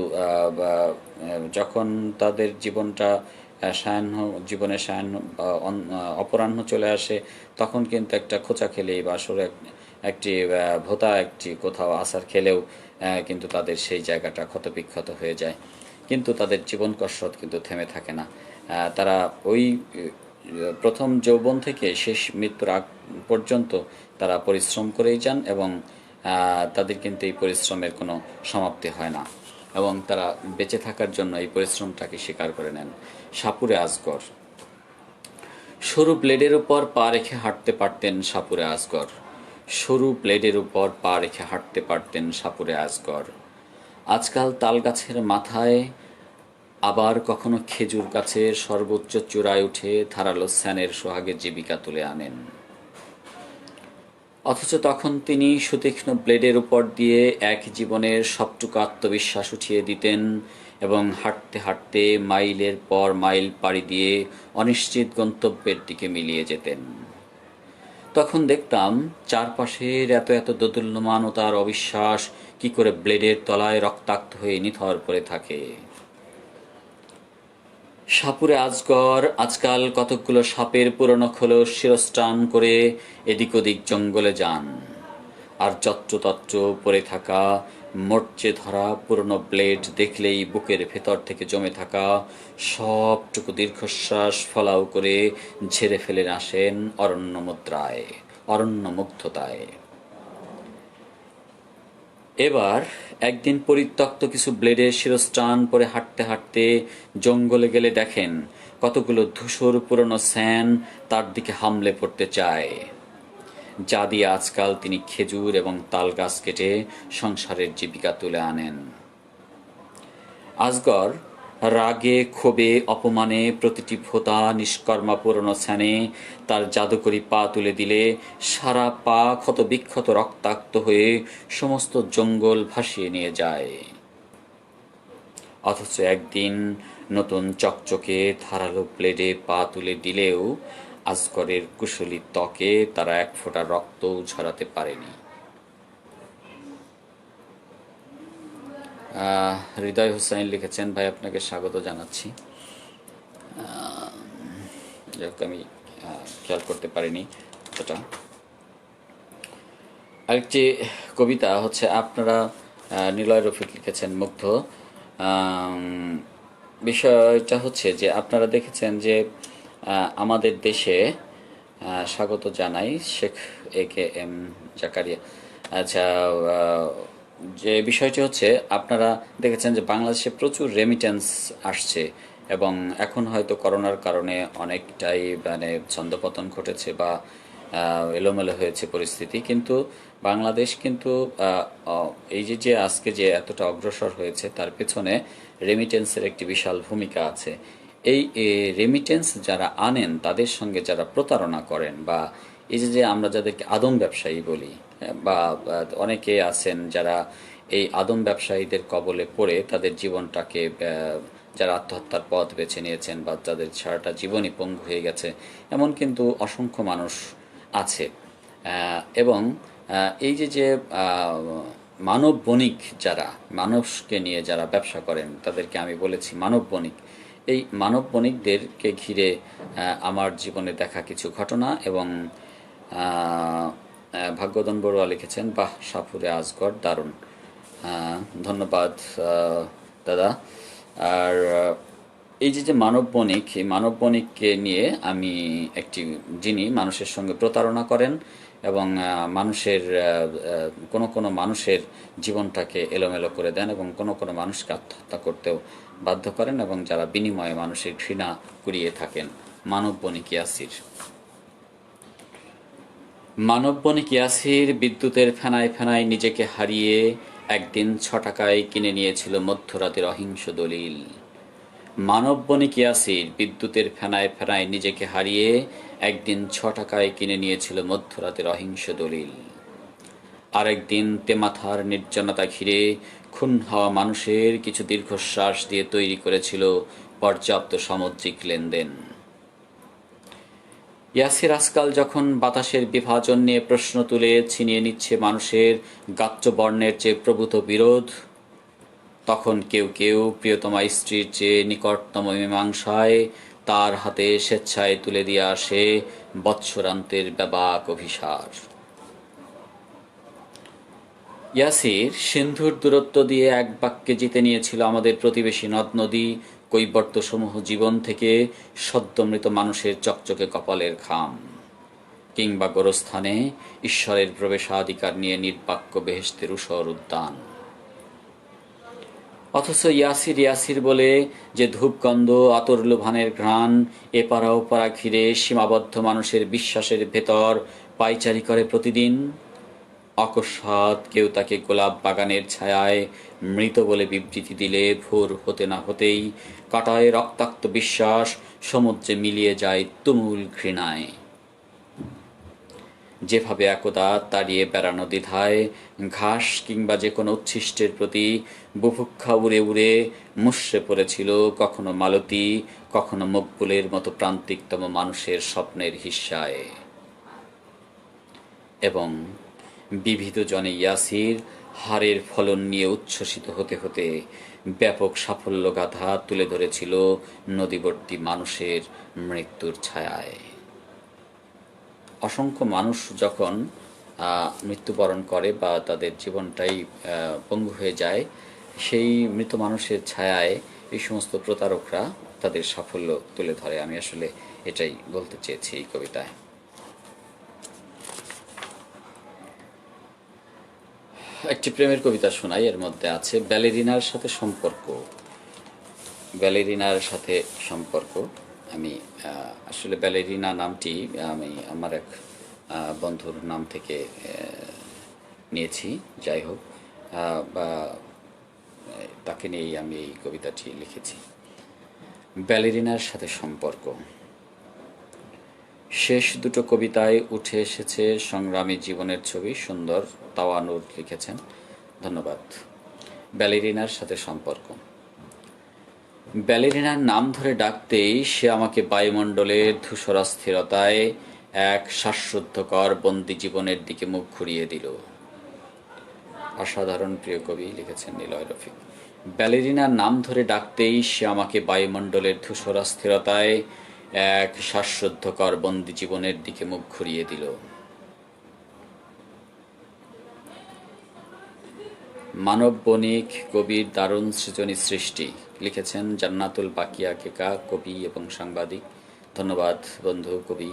যখন তাদের জীবনটা সায়াহ্ন জীবনে সায়াহ্ন অপরাহ্ন চলে আসে, তখন কিন্তু একটা খোঁচা খেলেই বা আসলে একটি ভোঁতা একটি কোথাও আছাড় খেলেও কিন্তু তাদের সেই জায়গাটা ক্ষতবিক্ষত হয়ে যায়। কিন্তু তাদের জীবন কসরত কিন্তু থেমে থাকে না। তারা ওই প্রথম যৌবন থেকে শেষ মৃত্যুর আগ পর্যন্ত তারা পরিশ্রম করেই যান, এবং তাদের কিন্তু এই পরিশ্রমের কোনো সমাপ্তি হয় না, এবং তারা বেঁচে থাকার জন্য এই পরিশ্রমটাকে স্বীকার করে নেন। সাপুরে আজগর। সরু ব্লেডের উপর পা রেখে হাঁটতে পারতেন সাপুরে আজগর। সরু ব্লেডের উপর পা রেখে হাঁটতে পারতেন সাপুরে আজগর। আজকাল তাল গাছের মাথায়, আবার কখনো খেজুর গাছের সর্বোচ্চ চূড়ায় উঠে ধারালো স্যানের সোহাগে জীবিকা তুলে আনেন। অথচ তখন তিনি সুতীক্ষ্ণ ব্লেডের উপর দিয়ে এক জীবনের সবটুকু আত্মবিশ্বাস উঠিয়ে দিতেন, এবং হাঁটতে হাঁটতে মাইলের পর মাইল পাড়ি দিয়ে অনিশ্চিত গন্তব্যের দিকে মিলিয়ে যেতেন। তখন দেখতাম চারপাশের এত এত দোদুল্যমানতার অবিশ্বাস কি করে ব্লেডের তলায় রক্তাক্ত হয়ে নিথর পড়ে থাকে। সাপুরে আজগর আজকাল কতকগুলো সাপের পুরনো খোলস শিরস্ত্রাণ করে এদিক ওদিক জঙ্গলে যান, আর যত্রতত্র পড়ে থাকা মরচে ধরা পুরনো ব্লেড দেখলেই বুকের ভেতর থেকে জমে থাকা সবটুকু দীর্ঘশ্বাস ফলাও করে ঝেড়ে ফেলে আসেন অরণ্য মুদ্রায়, অরণ্য মুগ্ধতায়। এবার একদিন পরিত্যক্ত কিছু ব্লেডের শিরস্ত্রাণ পরে হাঁটতে হাঁটতে জঙ্গলে গেলে দেখেন কতগুলো ধূসর পুরনো স্যান তার দিকে হামলে পড়তে চায়, যা দিয়ে আজকাল তিনি খেজুর এবং তাল গাছ কেটে সংসারের জীবিকা তুলে আনেন। আজগর রাগে ক্ষোভে অপমানে প্রতিটি ভোঁতা নিষ্কর্মা পুরনো স্যানে তার জাদুকরি পা তুলে দিলে সারা পা ক্ষত বিক্ষত রক্তাক্ত হয়ে সমস্ত জঙ্গল ভাসিয়ে নিয়ে যায়। অথচ একদিন নতুন চকচকে ধারালো ব্লেডে পা তুলে দিলেও আজগরের কুশলী ত্বকে তারা এক ফোঁটা রক্তও ঝরাতে পারেনি। হৃদয় হোসেন লিখেছেন, ভাই আপনাকে স্বাগত জানাচ্ছি। আমি খেয়াল করতে পারিনি এটা। আরেকটি কবিতা হচ্ছে আপনারা, নিলয় রফিক লিখেছেন মুগ্ধ। বিষয়টা হচ্ছে যে আপনারা দেখেছেন যে আমাদের দেশে, স্বাগত জানাই শেখ AKM জাকারিয়া। আচ্ছা, যে বিষয়টি হচ্ছে আপনারা দেখেছেন যে বাংলাদেশে প্রচুর রেমিটেন্স আসছে, এবং এখন হয়তো করোনার কারণে অনেকটাই মানে ছন্দপতন ঘটেছে বা এলোমেলো হয়েছে পরিস্থিতি, কিন্তু বাংলাদেশ কিন্তু এই যে আজকে যে এতটা অগ্রসর হয়েছে তার পেছনে রেমিটেন্সের একটি বিশাল ভূমিকা আছে। এই রেমিটেন্স যারা আনেন তাদের সঙ্গে যারা প্রতারণা করেন, বা এই যে আমরা যাদেরকে আদম ব্যবসায়ী বলি, বা অনেকে আছেন যারা এই আদম ব্যবসায়ীদের কবলে পড়ে তাদের জীবনটাকে, যারা আত্মহত্যার পথ বেছে নিয়েছেন বা তাদের সারাটা জীবনই পঙ্গু হয়ে গেছে, এমন কিন্তু অসংখ্য মানুষ আছে। এবং এই যে মানব বণিক, যারা মানুষকে নিয়ে যারা ব্যবসা করেন তাদেরকে আমি বলেছি মানব বণিক। এই মানব বণিকদেরকে ঘিরে আমার জীবনে দেখা কিছু ঘটনা, এবং ভাগ্যধন বড়ুয়া লিখেছেন, বাহ সাপুরে আজগর দারুণ। ধন্যবাদ দাদা। আর এই যে মানব বণিক, এই মানব বণিককে নিয়ে আমি একটি, যিনি মানুষের সঙ্গে প্রতারণা করেন এবং মানুষের কোনো মানুষের জীবনটাকে এলোমেলো করে দেন, এবং কোনো মানুষকে আত্মহত্যা করতেও বাধ্য করেন, এবং যারা বিনিময়ে মানুষের ঘৃণা কুড়িয়ে থাকেন। মানব বণিক ইয়াসির। মানব বণিক ইয়াসির বিদ্যুতের ফেনায় ফেনায় নিজেকে হারিয়ে একদিন 6 টাকায় কিনে নিয়েছিল মধ্যরাতের অহিংস দলিল। মানব বণিক ইয়াসির বিদ্যুতের ফেনায় ফেনায় নিজেকে হারিয়ে একদিন 6 টাকায় কিনে নিয়েছিল মধ্যরাতের অহিংস দলিল। আরেকদিন তেমাথার নির্জনতা ঘিরে খুন হওয়া মানুষের কিছু দীর্ঘশ্বাস দিয়ে তৈরি করেছিল পর্যাপ্ত সামুদ্রিক লেনদেন। ইয়াসির আজকাল যখন বাতাসের বিভাজন নিয়ে প্রশ্ন তুলে ছিনিয়ে নিচ্ছে মানুষের গাত্রবর্ণের চেয়ে প্রভূত বিরোধ, তখন কেউ কেউ প্রিয়তমা স্ত্রীর চেয়ে নিকটতম মীমাংসায় তার হাতে স্বেচ্ছায় তুলে দিয়ে আসে বৎসরান্তের ব্যাপক অভিসার। ইয়াসির সিন্ধুর দূরত্ব দিয়ে এক বাক্যে জিতে নিয়েছিল আমাদের প্রতিবেশী নদ নদী কৈবর্তসমূহ জীবন থেকে সদ্যমৃত মানুষের চকচকে কপালের খাম, কিংবা গোরস্থানে ঈশ্বরের প্রবেশাধিকার নিয়ে নির্বাক্য বেহেশতের ঊষর উদ্যান। অথচ ইয়াসির ইয়াসির বলে যে ধূপগন্ধ আতর লোভানের ঘ্রাণ এপাড়া ওপাড়া ঘিরে সীমাবদ্ধ মানুষের বিশ্বাসের ভেতর পায়চারি করে প্রতিদিন, অকস্মাৎ কেউ তাকে গোলাপ বাগানের ছায়ায় মৃত বলে বিবৃতি দিলে ভোর হতে না হতেই কাটায় রক্তাক্ত বিশ্বাস সমুদ্রে মিলিয়ে যায় তুমুল ঘৃণায়। যেভাবে একদা তাড়িয়ে বেড়ানো দ্বিধায় ঘাস কিংবা যে কোনো উচ্ছিষ্টের প্রতি বুভুক্ষা উড়ে উড়ে মুষড়ে পড়েছিল কখনো মালতী, কখনো মকবুলের মতো প্রান্তিকতম মানুষের স্বপ্নের হিস্যায়। এবং বিবিধ জনে ইয়াসির হারের ফলন নিয়ে উচ্ছ্বসিত হতে হতে ব্যাপক সাফল্য গাথা তুলে ধরেছিল নদীবর্তী মানুষের মৃত্যুর ছায়ায়। অসংখ্য মানুষ যখন মৃত্যুবরণ করে বা তাদের জীবনটাই পঙ্গু হয়ে যায়, সেই মৃত মানুষের ছায়ায় এই সমস্ত প্রতারকরা তাদের সাফল্য তুলে ধরে। আমি আসলে এটাই বলতে চেয়েছি এই কবিতায়। একটি প্রেমের কবিতা শোনাই। এর মধ্যে আছে ব্যালেরিনার সাথে সম্পর্ক। ব্যালেরিনার সাথে সম্পর্ক আমি আসলে ব্যালেরিনা নামটি আমি আমার এক বন্ধুর নাম থেকে নিয়েছি। যাই হোক, বা তাকে নিয়েই আমি এই কবিতাটি লিখেছি। ব্যালেরিনার সাথে সম্পর্ক। শেষ দুটো কবিতায় উঠে এসেছে সংগ্রামী জীবনের ছবি। সুন্দর তাওয়ানুর লিখেছেন, ধন্যবাদ। ব্যালেরিনার সাথে সম্পর্ক। ব্যালেরিনার নাম ধরে ডাকতেই সে আমাকে বায়ুমণ্ডলের ধূসরাস্থিরতায় এক শ্বাসরুদ্ধকর বন্দি জীবনের দিকে মুখ ঘুরিয়ে দিল। অসাধারণ প্রিয় কবি লিখেছেন নিলয় রফিক। ব্যালেরিনার নাম ধরে ডাকতেই সে আমাকে বায়ুমণ্ডলের ধূসরাস্থিরতায় এক শ্বাসরুদ্ধকর বন্দি জীবনের দিকে মুখ ঘুরিয়ে দিল। মানব বণিক কবির দারুণ সৃজনী সৃষ্টি লিখেছেন জান্নাতুল বাকিয়া কেকা, কবি এবং সাংবাদিক। ধন্যবাদ বন্ধু কবি।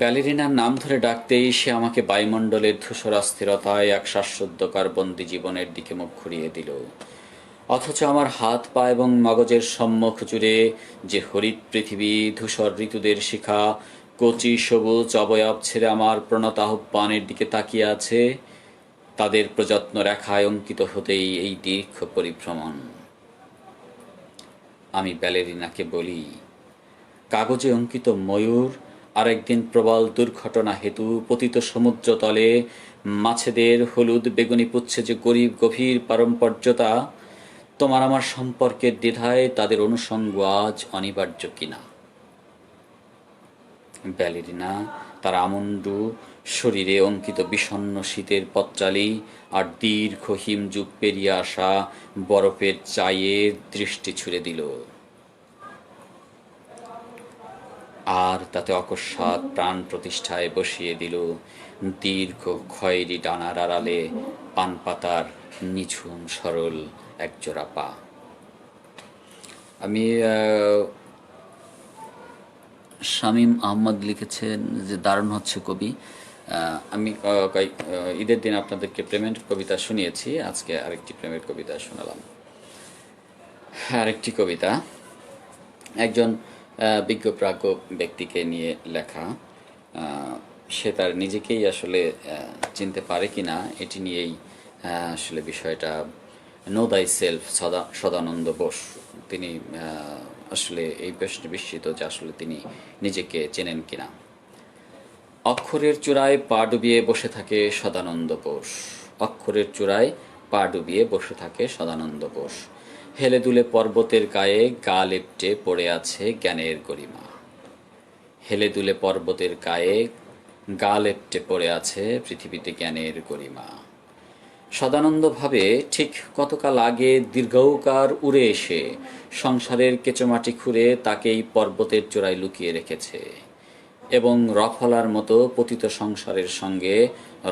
ব্যালেরিনার নাম ধরে ডাকতেই সে আমাকে বায়ুমণ্ডলের ধূসরাস্থিরতায় এক শ্বাসরুদ্ধকর বন্দি জীবনের দিকে মুখ ঘুরিয়ে দিল। অথচ আমার হাত পা এবং মগজের সম্মুখ জুড়ে যে হরিত পৃথিবী, ধূসর ঋতুদের শিখা, কচি সবুজ অবয়ব ছেড়ে আমার প্রণত আহ্বানের দিকে তাকিয়ে আছে, তাদের প্রযত্ন রেখায় অঙ্কিত হতেই এই দীর্ঘ পরিভ্রমণ। আমি ব্যালেরিনাকে বলি, কাগজে অঙ্কিত ময়ূর আরেকদিন প্রবল দুর্ঘটনা হেতু পতিত সমুদ্র তলে মাছেদের হলুদ বেগুনি পুচ্ছে যে গরিব গভীর পারম্পর্যতা, তোমার আমার সম্পর্কের দ্বিধায় তাদের অনুষঙ্গ আজ অনিবার্য কিনা। ব্যালেরিনা তার আমন্ডু শরীরে অঙ্কিত বিষণ্ণ শীতের পথচালী আর দীর্ঘ হিমযুগ পেরিয়ে আসা বরফের চাইয়ে দৃষ্টি ছুড়ে দিল, আর তাতে অকস্মাৎ প্রাণ প্রতিষ্ঠায় বসিয়ে দিল দীর্ঘ খয়েরি ডানার আড়ালে পান পাতার নিঝুম সরল একজোড়া পা। আমি শামীম আহমদ লিখেছেন যে দারুণ হচ্ছে কবি। আমি ঈদের দিন আপনাদেরকে প্রেমের কবিতা শুনিয়েছি, আজকে আরেকটি প্রেমের কবিতা শোনালাম। আরেকটি কবিতা একজন বিজ্ঞপ্রাজ্ঞ ব্যক্তিকে নিয়ে লেখা। সে তার নিজেকেই আসলে চিনতে পারে কিনা এটি নিয়েই আসলে বিষয়টা নো দাই সেলফ সদানন্দ বোস। তিনি আসলে এই প্রশ্নে বিস্মিত যে আসলে তিনি নিজেকে চেনেন কিনা। অক্ষরের চূড়ায় পা ডুবিয়ে বসে থাকে সদানন্দ বোস। অক্ষরের চূড়ায় পা ডুবিয়ে বসে থাকে সদানন্দ বোস। হেলে দুলে পর্বতের গায়ে গা লেপ্টে পড়ে আছে জ্ঞানের গরিমা। হেলে দুলে পর্বতের গায়ে গা লেপ্টে পড়ে আছে পৃথিবীতে জ্ঞানের গরিমা। সদানন্দ ভাবে ঠিক কতকাল আগে দীর্ঘকার উড়ে এসে সংসারের কেঁচোমাটি খুঁড়ে তাকেই পর্বতের চূড়ায় লুকিয়ে রেখেছে এবং রফলার মতো পতিত সংসারের সঙ্গে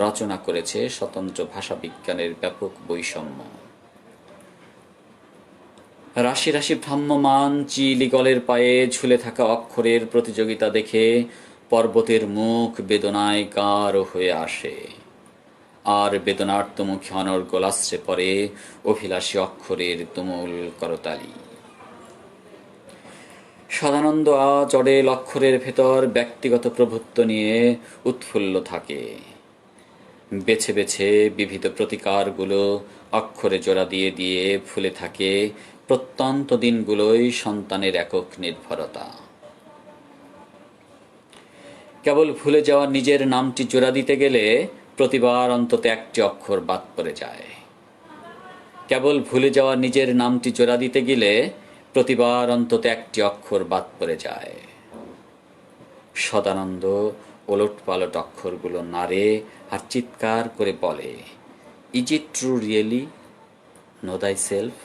রচনা করেছে স্বতন্ত্র ভাষাবিজ্ঞানের ব্যাপক বৈষম্য। রাশি রাশি ভ্রাম্যমান চিলিগলের পায়ে ঝুলে থাকা অক্ষরের প্রতিযোগিতা দেখে পর্বতের মুখ বেদনায় গাঢ় হয়ে আসে, আর বেদনার্ত মুখে অনর্গল আশ্রে পড়ে অভিলাষী অক্ষরের তুমুল করতালি। সদানন্দ আজ অডেল অক্ষরের ভেতর ব্যক্তিগত প্রভুত্ব নিয়ে উৎফুল্ল থাকে। বেছে বেছে বিবিধ প্রতিকারগুলো অক্ষরে জোড়া দিয়ে দিয়ে ফুলে থাকে প্রত্যন্ত দিনগুলোই সন্তানের একক নির্ভরতা। কেবল ভুলে যাওয়া নিজের নামটি জোড়া দিতে গেলে প্রতিবার অন্তত একটি অক্ষর বাদ পড়ে যায়। কেবল ভুলে যাওয়া নিজের নামটি জোড়া দিতে গেলে প্রতিবার অন্তত একটি অক্ষর বাদ পড়ে যায়। সদানন্দ ওলট পালট অক্ষরগুলো নাড়ে আর চিৎকার করে বলে, is it true really? No দাই সেলফ।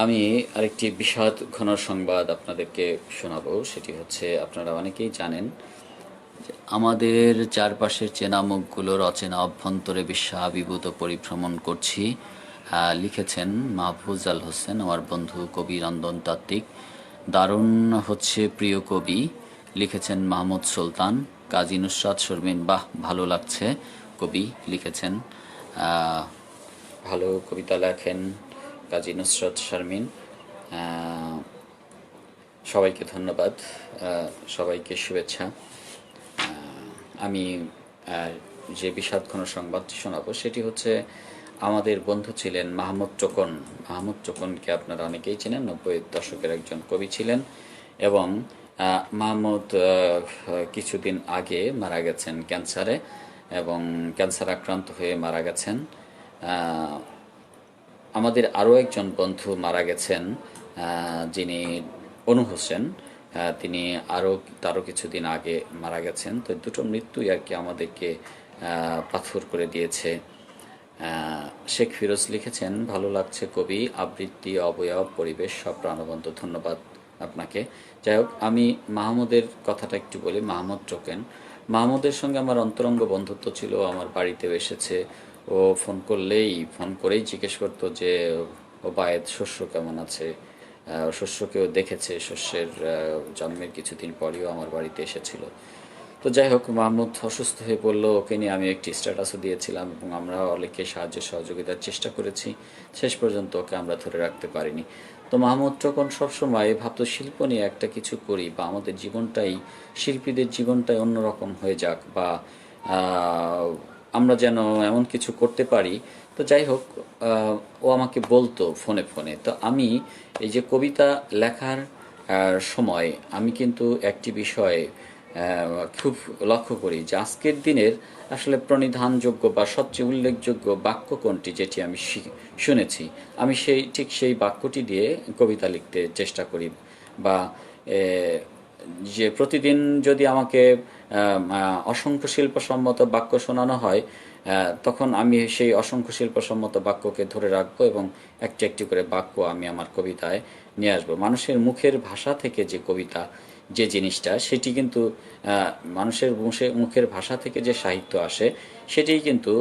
আমি আরেকটি বিষাদ ঘন সংবাদ আপনাদেরকে শোনাবো। সেটি হচ্ছে, আপনারা অনেকেই জানেন যে আমাদের চারপাশের চেনা মুখগুলোর অচেনা অভ্যন্তরে বিশ্বাবিভূত পরিভ্রমণ করছি। লিখেছেন মাহফুজ আল হোসেন, আমার বন্ধু কবি রন্ধন তাত্ত্বিক। দারুণ হচ্ছে প্রিয় কবি। লিখেছেন মাহমুদ সুলতান। কাজী নুসরাত শর্মিন, বাহ ভালো লাগছে কবি লিখেছেন। ভালো কবিতা লেখেন কাজী নুসরাত শারমিন। সবাইকে ধন্যবাদ, সবাইকে শুভেচ্ছা। আমি যে বিষাদঘন সংবাদটি শোনাবো সেটি হচ্ছে, আমাদের বন্ধু ছিলেন মাহমুদ টোকন। মাহমুদ টোকনকে আপনারা অনেকেই চেনেন, 90-এর দশকের একজন কবি ছিলেন এবং মাহমুদ কিছুদিন আগে মারা গেছেন ক্যান্সারে, এবং ক্যান্সার আক্রান্ত হয়ে মারা গেছেন। আমাদের আরও একজন বন্ধু মারা গেছেন, যিনি অনু হোসেন, তিনি তারও কিছুদিন আগে মারা গেছেন। তো দুটো মৃত্যুই আর কি আমাদেরকে পাথর করে দিয়েছে। শেখ ফিরোজ লিখেছেন, ভালো লাগছে কবি, আবৃত্তি, অবয়ব, পরিবেশ সব প্রাণবন্ত, ধন্যবাদ আপনাকে। যাই হোক, আমি মাহমুদের কথাটা একটু বলি। মাহমুদ টোকেন, মাহমুদের সঙ্গে আমার অন্তরঙ্গ বন্ধুত্ব ছিল। আমার বাড়িতেও এসেছে। ও ফোন করেই জিজ্ঞেস করতো যে ওবায়েদ শস্য কেমন আছে। শস্যকেও দেখেছে, শস্যের জন্মের কিছুদিন পরেও আমার বাড়িতে এসেছিল। তো যাই হোক, মাহমুদ অসুস্থ হয়ে পড়লো, ওকে নিয়ে আমি একটি স্ট্যাটাসও দিয়েছিলাম এবং আমরা অনেকে সাহায্য সহযোগিতার চেষ্টা করেছি। শেষ পর্যন্ত ওকে আমরা ধরে রাখতে পারিনি। তো মাহমুদ তখন সবসময় ভাবতো শিল্প নিয়ে একটা কিছু করি, বা আমাদের জীবনটাই, শিল্পীদের জীবনটাই অন্যরকম হয়ে যাক, বা আমরা যেন এমন কিছু করতে পারি। তো যাই হোক, ও আমাকে বলতো ফোনে ফোনে। তো আমি এই যে কবিতা লেখার সময় আমি কিন্তু একটি বিষয় খুব লক্ষ্য করি, যে আজকের দিনের আসলে প্রণিধানযোগ্য বা সবচেয়ে উল্লেখযোগ্য বাক্য কোনটি, যেটি আমি শুনেছি, আমি ঠিক সেই বাক্যটি দিয়ে কবিতা লিখতে চেষ্টা করি। বা যে প্রতিদিন যদি আমাকে অসংখ্য শিল্পসম্মত বাক্য শোনানো হয়, তখন আমি সেই অসংখ্য শিল্পসম্মত বাক্যকে ধরে রাখবো এবং একটি একটি করে বাক্য আমি আমার কবিতায় নিয়ে আসবো। মানুষের মুখের ভাষা থেকে যে কবিতা, যে জিনিসটা, সেটি কিন্তু মানুষের মুখের ভাষা থেকে যে সাহিত্য আসে, সেটিই কিন্তু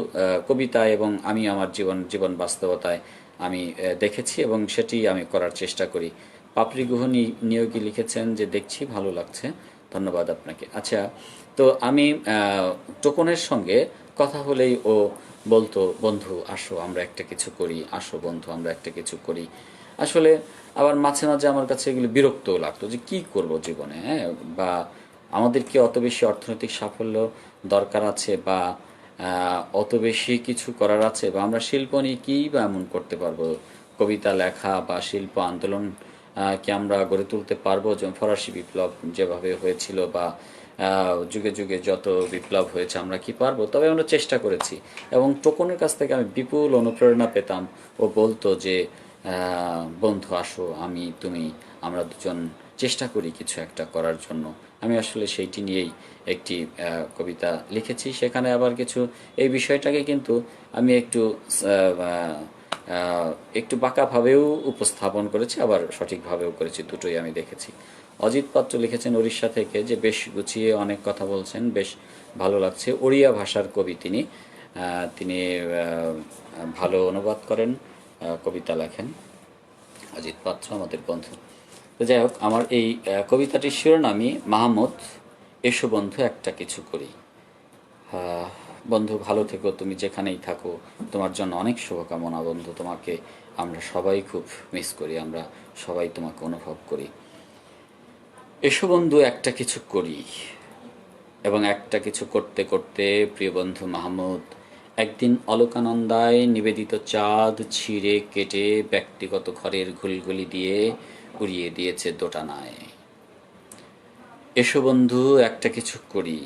কবিতা, এবং আমি আমার জীবন বাস্তবতায় আমি দেখেছি এবং সেটি আমি করার চেষ্টা করি। পাপড়ি গুহ নিয়োগী লিখেছেন যে দেখছি, ভালো লাগছে, ধন্যবাদ আপনাকে। আচ্ছা, তো আমি টোকনের সঙ্গে কথা হলেই ও বলতো, বন্ধু আসো আমরা একটা কিছু করি, আসো বন্ধু আমরা একটা কিছু করি। আসলে আবার মাঝে মাঝে আমার কাছে এগুলো বিরক্তও লাগতো, যে কি করব জীবনে, হ্যাঁ, বা আমাদের কি অত বেশি অর্থনৈতিক সাফল্য দরকার আছে, বা অত বেশি কিছু করার আছে, বা আমরা শিল্প নিয়ে কী বা এমন করতে পারবো? কবিতা লেখা বা শিল্প আন্দোলন কি আমরা গড়ে তুলতে পারবো? যেমন ফরাসি বিপ্লব যেভাবে হয়েছিল, বা যুগে যুগে যত বিপ্লব হয়েছে, আমরা কি পারবো? তবে আমরা চেষ্টা করেছি, এবং টোকনের কাছ থেকে আমি বিপুল অনুপ্রেরণা পেতাম। ও বলতো যে বন্ধু আসো, আমি তুমি আমরা দুজন চেষ্টা করি কিছু একটা করার জন্য। আমি আসলে সেইটি নিয়েই একটি কবিতা লিখেছি। সেখানে আবার কিছু এই বিষয়টাকে কিন্তু আমি একটু বাঁকাভাবেও উপস্থাপন করেছি, আবার সঠিকভাবেও করেছি, দুটোই আমি দেখেছি। অজিত পাত্র লিখেছেন উড়িষ্যা থেকে, যে বেশ গুছিয়ে অনেক কথা বলছেন, বেশ ভালো লাগছে। ওড়িয়া ভাষার কবি তিনি। তিনি ভালো অনুবাদ করেন, কবিতা লেখেন। অজিত পাত্র আমাদের বন্ধু। তো যাই হোক, আমার এই কবিতাটির শিরোনামই মাহমুদ, এসো বন্ধু একটা কিছু করি। বন্ধু ভালো থেকো, তুমি যেখানেই থাকো, তোমার জন্য অনেক শুভকামনা। বন্ধু, তোমাকে আমরা সবাই খুব মিস করি, আমরা সবাই তোমাকে অনুভব করি। এসো বন্ধু একটা কিছু করি। এবং একটা কিছু করতে করতে প্রিয় বন্ধু মাহমুদ একদিন অলকানন্দায় নিবেদিত চাঁদ ছিঁড়ে কেটে ব্যক্তিগত ঘরের ঘুলঘুলি দিয়ে উড়িয়ে দিয়েছে দোটানায়। এসো বন্ধু একটা কিছু করি।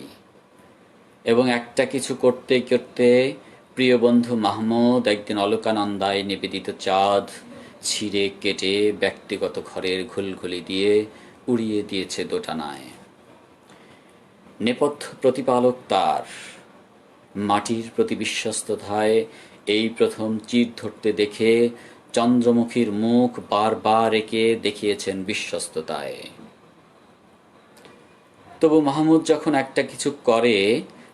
এবং একটা কিছু করতে করতে প্রিয় বন্ধু মাহমুদ একদিন অলকানন্দায় নিবেদিত চাঁদ ছিঁড়ে কেটে ব্যক্তিগত ঘরের ঘুলঘুলি দিয়ে উড়িয়ে দিয়েছে দোটানায়। নেপথ্য প্রতিপালক তার মাটির প্রতি বিশ্বস্ততায় এই প্রথম চির ধরতে দেখে চন্দ্রমুখীর মুখ বারবার এঁকে দেখিয়েছেন বিশ্বস্ততায়। তবু মাহমুদ যখন একটা কিছু করে,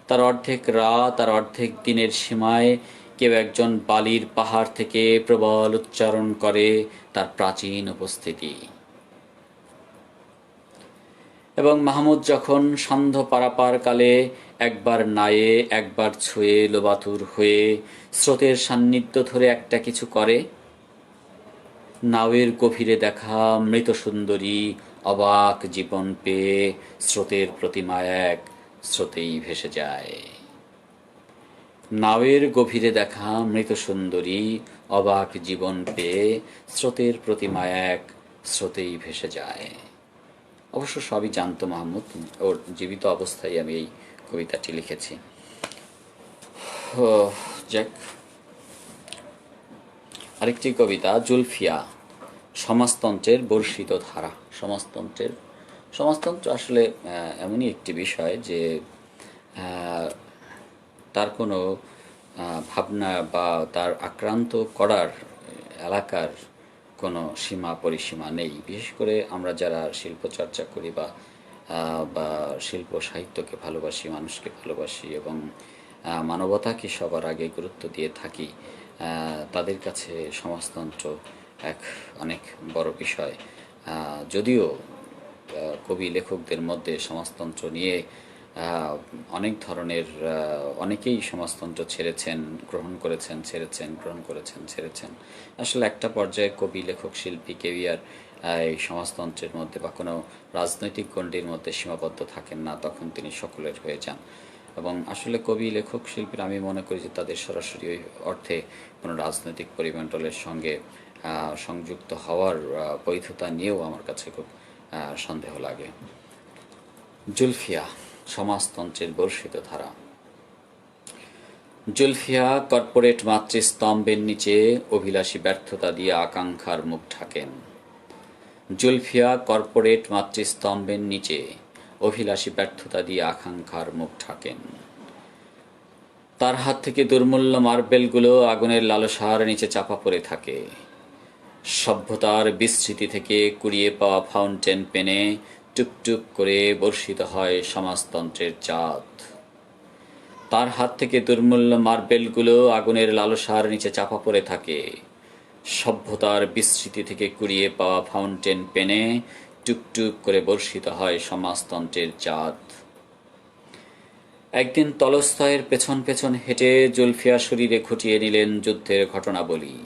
তার অর্ধেক রাত আর অর্ধেক দিনের সীমায় কেউ একজন বালির পাহাড় থেকে প্রবল উচ্চারণ করে তার প্রাচীন উপস্থিতি। এবং মাহমুদ যখন সন্ধ্যা পারাপার কালে একবার নায়ে একবার ছুঁয়ে লোবাতুর হয়ে স্রোতের সান্নিধ্য ধরে একটা কিছু করে, নাওয়ের গভীরে দেখা মৃত সুন্দরী অবাক জীবন পেয়ে স্রোতের প্রতিমা এক স্রোতেই ভেসে যায়। নাওয়ের গভীরে দেখা মৃত সুন্দরী অবাক জীবন পেয়ে স্রোতের প্রতিমা এক স্রোতেই ভেসে যায়। অবশ্য সবই জানতো মাহমুদ, ওর জীবিত অবস্থায় আমি এই কবিতাটি লিখেছি। যাক, আরেকটি কবিতা জুলফিয়া, সমাজতন্ত্রের বর্ষিত ধারা। সমাজতন্ত্র আসলে এমনই একটি বিষয় যে তার কোনো ভাবনা বা তার আক্রান্ত করার এলাকার কোনো সীমা পরিসীমা নেই। বিশেষ করে আমরা যারা শিল্প চর্চা করি বা বা শিল্প সাহিত্যকে ভালোবাসি, মানুষকে ভালোবাসি এবং মানবতাকে সবার আগে গুরুত্ব দিয়ে থাকি, তাদের কাছে সমাজতন্ত্র এক অনেক বড় বিষয়। যদিও কবি লেখকদের মধ্যে সমাজতন্ত্র নিয়ে অনেক ধরনের অনেকেই সমাজতন্ত্র ছেড়েছেন, গ্রহণ করেছেন, ছেড়েছেন, গ্রহণ করেছেন, ছেড়েছেন। আসলে একটা পর্যায়ে কবি লেখক শিল্পী কেউই আর এই সমাজতন্ত্রের মধ্যে বা কোনো রাজনৈতিক গণ্ডির মধ্যে সীমাবদ্ধ থাকেন না, তখন তিনি সকলের হয়ে যান। এবং আসলে কবি লেখক শিল্পীরা আমি মনে করি যে তাদের সরাসরি ওই অর্থে কোনো রাজনৈতিক পরিমণ্ডলের সঙ্গে সংযুক্ত হওয়ার বৈধতা নিয়েও আমার কাছে খুব সন্দেহ লাগে। জুলফিয়া, সমাজতন্ত্রের বর্ষিত ধারা। জুলফিয়া কর্পোরেট মাতৃস্তম্ভের নিচে অভিলাষী ব্যর্থতা দিয়ে আকাঙ্ক্ষার মুখ ঢাকেন। জুলফিয়া কর্পোরেট মাতৃস্তম্ভের নিচে অভিলাষী ব্যর্থতা দিয়ে আকাঙ্ক্ষার মুখ ঢাকেন। তার হাত থেকে দুর্মূল্য মার্বেলগুলো আগুনের লালসার নিচে চাপা পড়ে থাকে। সভ্যতার বিস্মৃতি থেকে কুড়িয়ে পাওয়া ফাউন্টেন পেনে টুকটুক করে বর্ষিত হয় সমাজতন্ত্রের চাঁদ। তার হাত থেকে দুর্মূল্য মার্বেলগুলো আগুনের লালসার নিচে চাপা পড়ে থাকে। সভ্যতার বিস্মৃতি থেকে কুড়িয়ে পাওয়া ফাউন্টেন পেনে টুকটুক করে বর্ষিত হয় সমাজতন্ত্রের চাঁদ। একদিন তলস্তয়ের পেছন পেছন হেঁটে জুলফিয়া শরীরে খুঁটিয়ে নিলেন যুদ্ধের ঘটনাবলী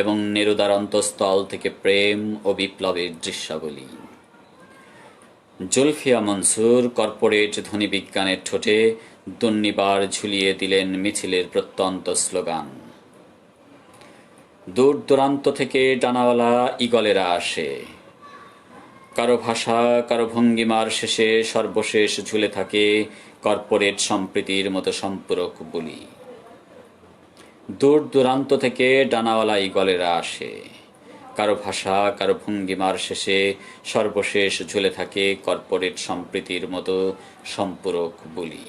এবং নেরুদার অন্তঃস্থল থেকে প্রেম ও বিপ্লবের দৃশ্যাবলী। জুলফিয়া মনসুর কর্পোরেট ধ্বনি বিজ্ঞানের ঠোঁটে দুর্নিবার ঝুলিয়ে দিলেন মিছিলের প্রত্যন্ত স্লোগান। দূর দূরান্ত থেকে ডানাওয়ালা ঈগলেরা আসে, কারো ভাষা কারো ভঙ্গিমার শেষে সর্বশেষ ঝুলে থাকে কর্পোরেট সম্প্রীতির মতো সম্পূরক বুলি। দূর দূরান্ত থেকে ডানাওয়ালা ঈগলেরা আসে, কারো ভাষা কারো ভঙ্গিমার শেষে সর্বশেষ ঝুলে থাকে কর্পোরেট সম্প্রীতির মতো সম্পূরক বুলি।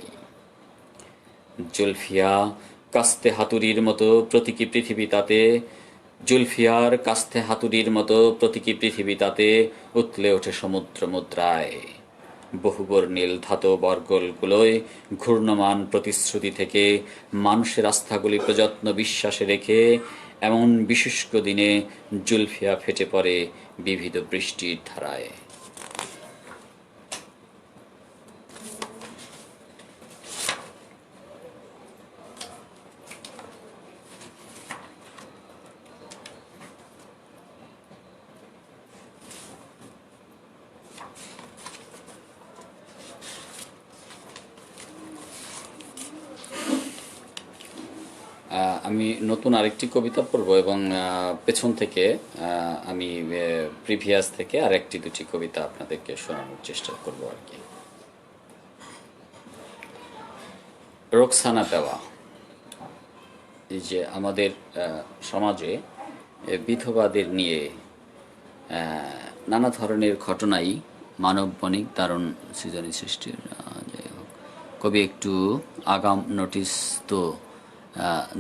জুলফিয়া কাস্তে হাতুড়ির মতো প্রতীকী পৃথিবী তাতে, জুলফিয়ার কাস্তে হাতুড়ির মতো প্রতীকী পৃথিবী তাতে উতলে ওঠে সমুদ্র মুদ্রায়। বহুবর্ণিল ধাতব অর্গলগুলোয় ঘূর্ণমান প্রতিশ্রুতি থেকে মানুষের আস্থাগুলি প্রযত্ন বিশ্বাসে রেখে এমন বিশুষ্ক দিনে জুলফিয়া ফেটে পড়ে বিবিধ বৃষ্টির ধারায়। আমি নতুন আরেকটি কবিতা পড়ব এবং পেছন থেকে আমি প্রিভিয়াস থেকে আরেকটি দুটি কবিতা আপনাদেরকে শোনানোর চেষ্টা করব আর কি। রোকসানা পেওয়া। এই যে আমাদের সমাজে বিধবাদের নিয়ে নানা ধরনের ঘটনাই মানব বণিক দারুণ সৃজনী সৃষ্টির। যাই হোক, কবি একটু আগাম নোটিশ তো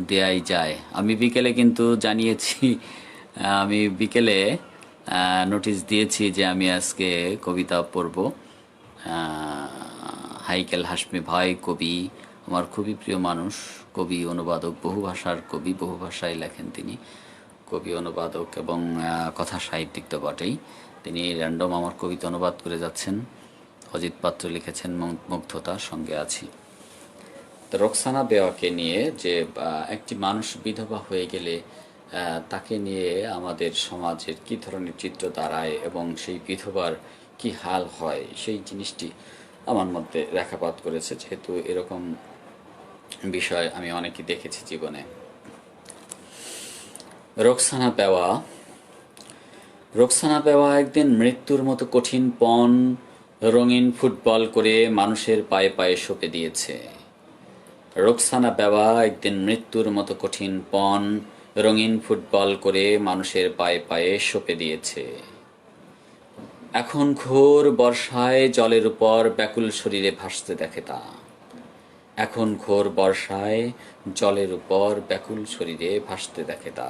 দেয়াই যায়। আমি বিকেলে কিন্তু জানিয়েছি, আমি বিকেলে নোটিশ দিয়েছি যে আমি আজকে কবিতা পড়ব। হাইকেল হাশমি ভাই কবি, আমার খুবই প্রিয় মানুষ, কবি অনুবাদক, বহু ভাষার কবি, বহু ভাষায় লেখেন তিনি, কবি অনুবাদক এবং কথা সাহিত্যিক তো বটেই। তিনি র্যান্ডম আমার কবিতা অনুবাদ করে যাচ্ছেন। অজিত পাত্র লিখেছেন মুগ্ধতার সঙ্গে আছি। তো রোকসানা বেওয়াকে নিয়ে যে একটি মানুষ বিধবা হয়ে গেলে তাকে নিয়ে আমাদের সমাজের কী ধরনের চিত্র দাঁড়ায় এবং সেই বিধবার কি হাল হয়, সেই জিনিসটি আমার মধ্যে রেখাপাত করেছে, যেহেতু এরকম বিষয় আমি অনেকই দেখেছি জীবনে। রোকসানা বেওয়া। রোকসানা বেওয়া একদিন মৃত্যুর মতো কঠিন পণ রঙিন ফুটবল করে মানুষের পায়ে পায়ে সঁপে দিয়েছে। রোকসানা বেওয়া একদিন মৃত্যুর মতো কঠিন পণ রঙিন ফুটবল করে মানুষের পায়ে পায়ে সঁপে দিয়েছে। এখন ঘোর বর্ষায় জলের উপর ব্যাকুল শরীরে ভাসতে দেখে তা। এখন ঘোর বর্ষায় জলের উপর ব্যাকুল শরীরে ভাসতে দেখে তা।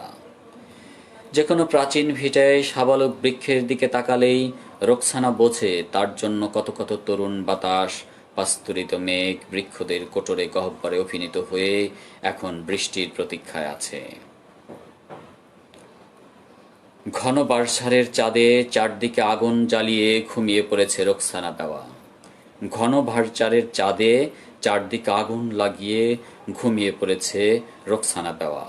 যে কোনো প্রাচীন ভিটায় শাবালক বৃক্ষের দিকে তাকালেই রোকসানা বোঝে তার জন্য কত কত তরুণ বাতাস, পাস্তুরিত মেঘ বৃক্ষদের কোটরে গহ্বরে অভিনীত হয়ে এখন বৃষ্টির প্রতীক্ষায় আছে। ঘন বাঁশঝাড়ের চাঁদে চারদিকে আগুন জ্বালিয়ে ঘুমিয়ে পড়েছে রোকসানা বেওয়া। ঘন বাঁশঝাড়ের চাঁদে চারদিকে আগুন লাগিয়ে ঘুমিয়ে পড়েছে রোকসানা বেওয়া।